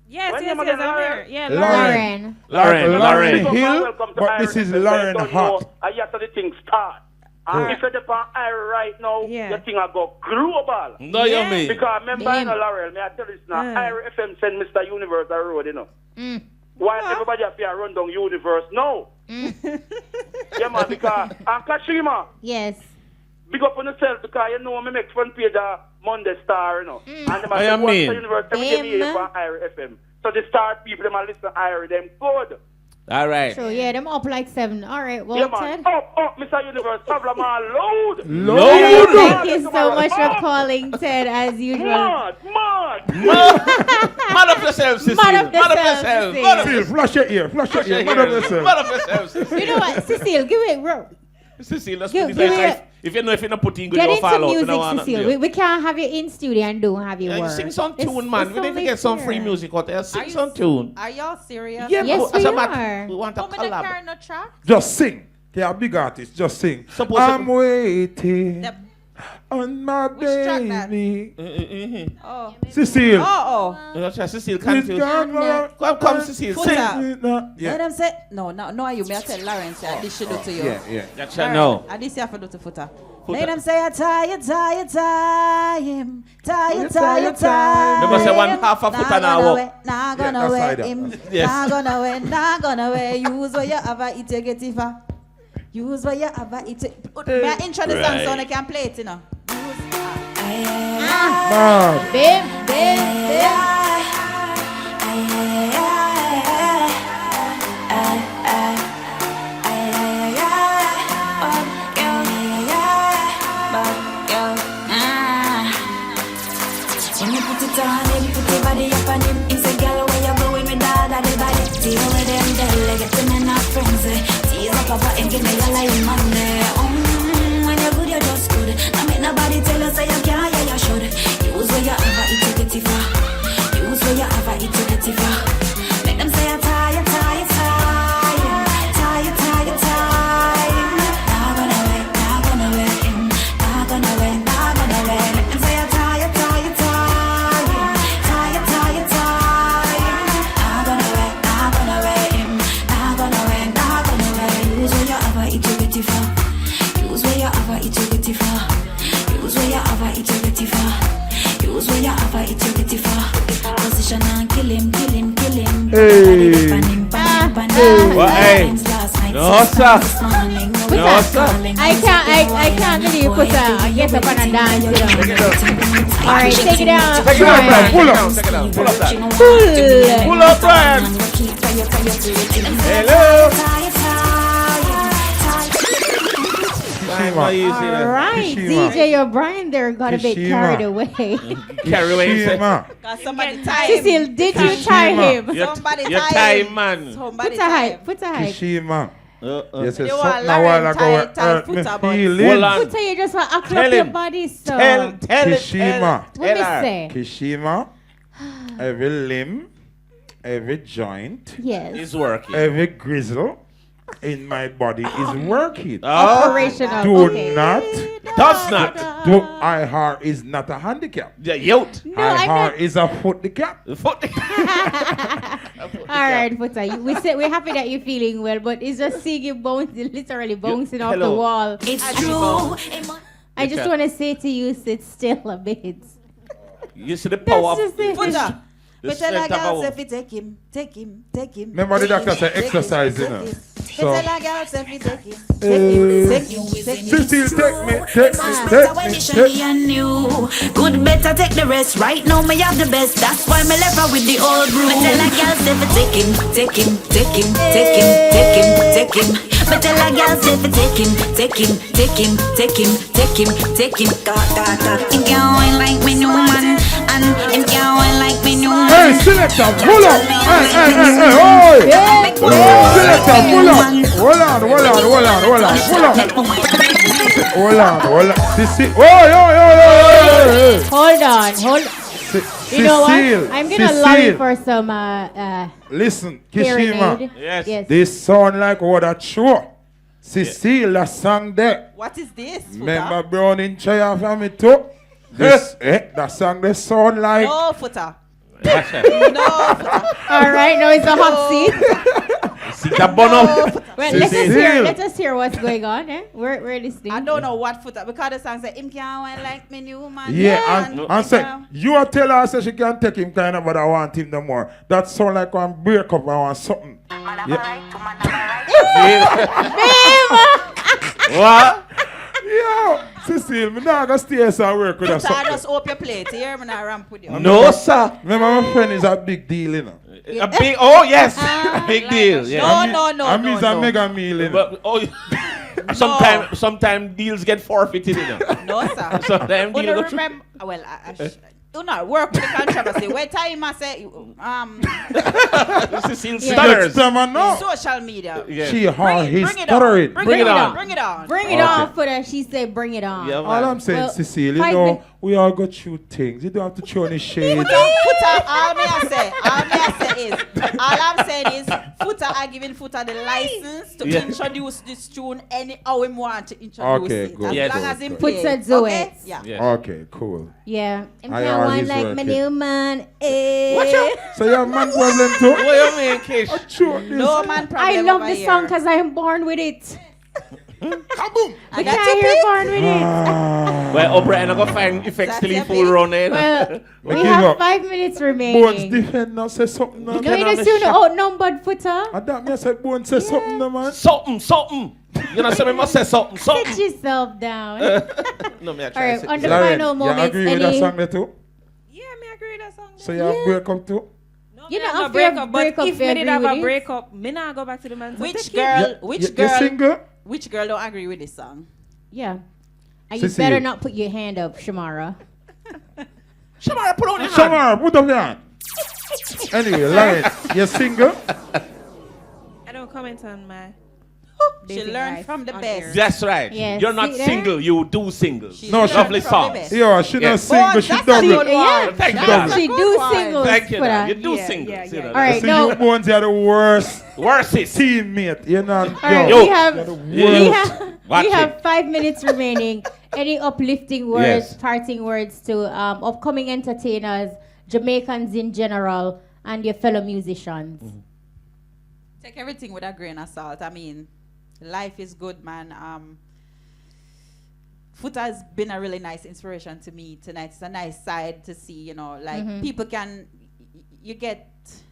Yes, when yes, I'm yes, again, I'm here. Yeah, Lauren Hill, but this is Lauren Hot. I have to the thing start. And if you're on air right now, your thing will go global. No, you mean. Because remember, I know Laurel, I tell you this now, Air FM send Mr. Universe a road, you know. Why everybody have to run down Universe? No. Yeah, man, because, and Kashima. Yes. Big up on yourself because you know me make front page a Monday Star, you know. And them I have mean. Mr. Universe every day here for Air FM. So the Star people, them listen to Air, them good. All right. True, yeah, them up like 7. All right, well, Yeah, man. Up, Mr. Universe, problem load. Thank you so much for calling, Ted, as usual. Mad up yourself, Cecile. Mad up yourself, Cecile, flush your ear. Mad up yourself. Mad up yourself, Cecile. You know what, Cecile, give it, bro. Cecile, let's Give- put give it like it- if you know if you're not putting good, Get you'll into fall out. music, Cecile. We can't have you in studio and don't have your Yeah, you work. sing some tune, man. It's We need to only get some fair. free music out there. Sing some tune. Are y'all serious? Yeah, Yes, but as we a matter- are. we want a How many collab. carry no track? Just sing. They are big artists. Just sing. I'm waiting on my baby. Oh. Cecile. Cecile, confused. Come, Cecile. Futa. Yeah. Let them say no. You may tell Lauren say this should do to you. Yeah. That's no. And this you have to do to Futa. Futa. Let them say tired. They must say one half a foot an hour. Nah Yeah, gonna that's wear side up. him. Yes. Nah gonna wear. Use what you have a it get it for. Use what you have a it. May I intro the song so I can play it, you know. Man. Bim. When you put it on him, put your body up on him. He said, girl, where you going with all of the body? Deal with them, they'll get them and not friends. Tease up about him, give me a line money. When you're good, you're just good. Now make nobody tell us that you can't, yeah, you should. Use what you have, it's to get it for. Use what you have, it's to get it for. Make them say you're tired. Not gonna wait him. Not gonna wait. Make them say you're tired. Use what you have, it's to get it for. Use what you have, it's to get it for. Use what you have, it's to get it for. Use what you have, it's to get it for. Position and kill him. Hey. No, sir. I can't believe you put a get up and a dance, you know. All right, take it down. Take it down, Brian. Pull up. Pull up that. Pull up, Brian. Hello. Kishima. All right, DJ O'Brien there got a bit Kishima. carried away. Carry away. Kishima. Somebody tie him. Cecile, did you tie him? Somebody Your tie him. time, man. Somebody Put a tie him. hype. Put a hype. Kishima. Yes, You it's are something a while Lauren, ago tie hurt me Futa, but- feelings. Hold on. Put you just want to Tell up your him. body, so. Tell Kishima. What me her. say? Kishima. Every limb, every joint, Yes. It's working. every grizzle in my body is working. Operational. Do okay. not. Does not. Do I heart is not a handicap. Yeah, yote. No, I I heart meant. is a foot the cap. All right, Futa. We're happy that you're feeling well, but it's just seeing you bouncing, literally bouncing off the hello. wall. It's true. I just want to say to you, sit still a bit. You see the power That's just it. Futa. the But tell a strength of girl our- if you take him. Remember the doctor said exercise, you know. So, Tell a girl if you take him. Cecile, take me. And you good better take the rest. Right now me have the best. That's why me left her with the old brew. Me tell a girl say fi take him. Me tell a girl say fi take him. Ga. He can't wine like me new man. man. Him can't wine like me new man. Hey, selector, pull up. Hey, selector, pull up. Hold on. Hold on. This is, Hold on. You know what? I'm gonna love it for some listen, hearing Kishima. aid. Yes. This sound like what a true. Cecile, that song there. What is this? Remember Brown in Chaya for me too? This, that song they sound like. No, Foota. No, All right, now it's a hot seat. See that bono? Well, let us hear what's going on. We're listening. I don't know what Foota, because the song said, him can't wine like me new man. Yeah, and say, you are tell her say she can't take him kind of, but I want him no more. That sound like one break up, I want something. What? Yo, Cecile, me not gonna stay here and work with her Foota, something. just open your plate. Here, me not ramp with you. No, sir. Remember, my friend is a big deal, you know. A big, oh yes, big deal. Yeah. No. I mean, it's a mega meal, you know. But, sometimes deals get forfeited, you know. No, sir. Sometimes You deals don't remember? Well, do not work with the controversy. Where time I say, Cecile stutters. Social media. Yeah. She hard his Bring it stuttering. on. Bring it on. Bring it on. Bring it on, Foota. She said, bring it on. Yeah, All I'm saying, Cecile, you know, we all go through things. You don't have to throw any shade. Foota, all I'm saying is, Foota are giving Foota the license to introduce this tune how him want to introduce it. Good. As long as him play. Foota do it. Yeah. Okay, cool. Yeah. Him I can't always wine like work my it. new man. So you have man problem too? What you mean, Kish? No man problem. I love over this here. song because I am born with it. Kaboom! We can't hear born with it. Well, O'Brien, I'm gonna find effects till he full run in. Well, we give have up. 5 minutes Bones remaining. defend now, say something now. No, you just soon outnumbered, Foota. I thought me I said Bones say something now, man. Something. You know, somebody must say something. Sit yourself down. No, me I All try right, to on the L.A.Ren, final you moments, agree with that song there too? Yeah, me agree with that song. So you have break up too? You know, No after break up, but break up, if me did have agree a with it? break up, me not go back to the man. So Which take it. girl? You single? Which girl don't agree with this song? Yeah. And you Cecile. better not put your hand up, Shamara. Shamara, put on your hand. Shamara, put up your hand. Anyway, L.A.Ren, you single? I don't comment on my. She dating learned life from the on best. air. That's right. Yes, You're not see there? single, you do single. She No, learned lovely from song. the best. Yo, she not single, Bones, she that's a double. good Yeah, one. Thank you, that's darling. she do singles Thank you, for darling. that. You do Yeah, singles. yeah, See yeah. that? All right, See, no. you Bones, you're the worst Worstest. teammate. You're not. All right, yo, we have you're the we worst. have, Watch we have it. 5 minutes remaining. Any uplifting words, Yes. parting words to upcoming entertainers, Jamaicans in general, and your fellow musicians? Take everything with a grain of salt. I mean, life is good, man. Foota has been a really nice inspiration to me tonight. It's a nice side to see, you know, like people can, you get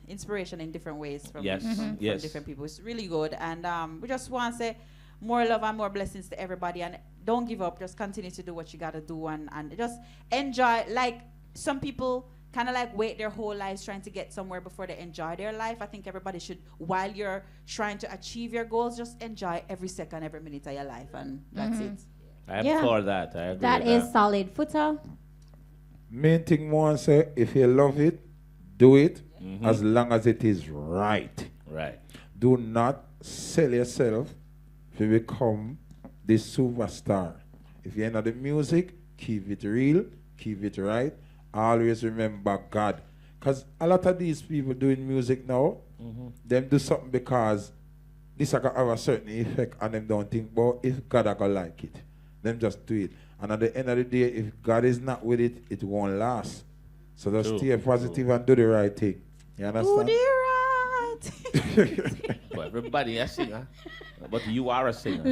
inspiration in different ways from, from different people. It's really good. And we just want to say more love and more blessings to everybody. And don't give up. Just continue to do what you got to do and just enjoy. Like some people kind of like wait their whole lives trying to get somewhere before they enjoy their life. I think everybody should, while you're trying to achieve your goals, just enjoy every second, every minute of your life. And that's it. I applaud that. I agree That with is solid. Foota? Main thing one say, if you love it, do it as long as it is right. Right. Do not sell yourself to become the superstar. If you're into the music, keep it real, keep it right. Always remember God. Because a lot of these people doing music now, them do something because this are gonna have a certain effect and them don't think, but if God are gonna like it, them just do it. And at the end of the day, if God is not with it, it won't last. So just stay positive and do the right thing. You understand? Do the right. Well, everybody a singer, but you are a singer.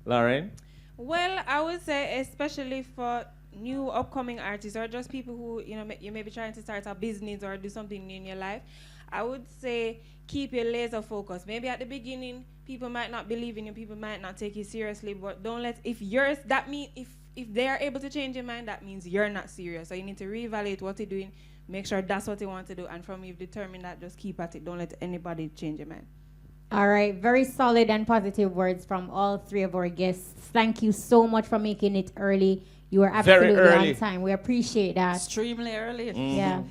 Lauren? Well, I would say especially for new upcoming artists or just people who, you know, you may be trying to start a business or do something new in your life, I would say keep your laser focus. Maybe at the beginning, people might not believe in you, people might not take you seriously, but don't let, if yours, that means if they are able to change your mind, that means you're not serious. So you need to reevaluate what you're doing, make sure that's what you want to do, and from you've determined that, just keep at it. Don't let anybody change your mind. All right, very solid and positive words from all three of our guests. Thank you so much for making it early You were absolutely on time. We appreciate that. Extremely early. Yeah.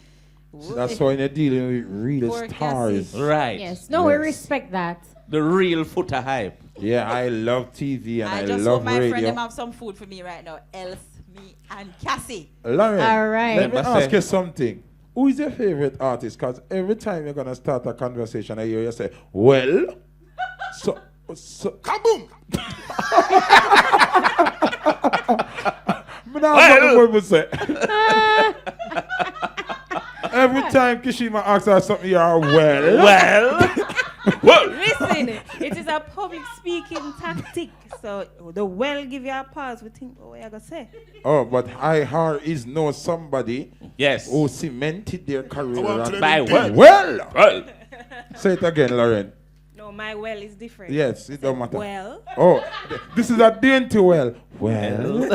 So that's why you're dealing with real stars. Right. Yes. No, we respect that. The real Futa Hype. Yeah, I love TV and I just love hope my radio. friend them have some food for me right now. Else, me and Cassie. L.A.Ren, All right. let me ask you something. Who is your favorite artist? Because every time you're going to start a conversation, I hear you say, well, so kaboom! Every time Kishima asks her something, you're well. Listen, it is a public speaking tactic. So the well give you a pause. We think, what you gonna say? Oh, but I is know somebody who cemented their career by well. Well. Say it again, L.A.Ren. No, my well is different. Yes, it don't matter. Well. Oh, this is a dainty well. Well.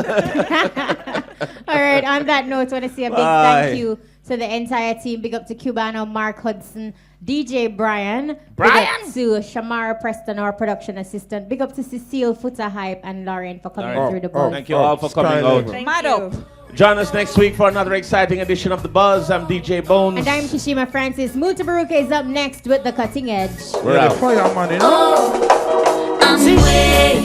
All right, on that note, I want to say a big thank you to the entire team. Big up to Cubano, Mark Hudson, DJ Brian. Big up to Shamara Preston, our production assistant. Big up to Cecile, Futa Hype, and Lauren for coming through the buzz. Thank you all for coming out. Mad up. Join us next week for another exciting edition of The Buzz. I'm DJ Bones. And I'm Kishima Francis. Muta Baruka is up next with The Cutting Edge. We're the fireman, you know? I'm way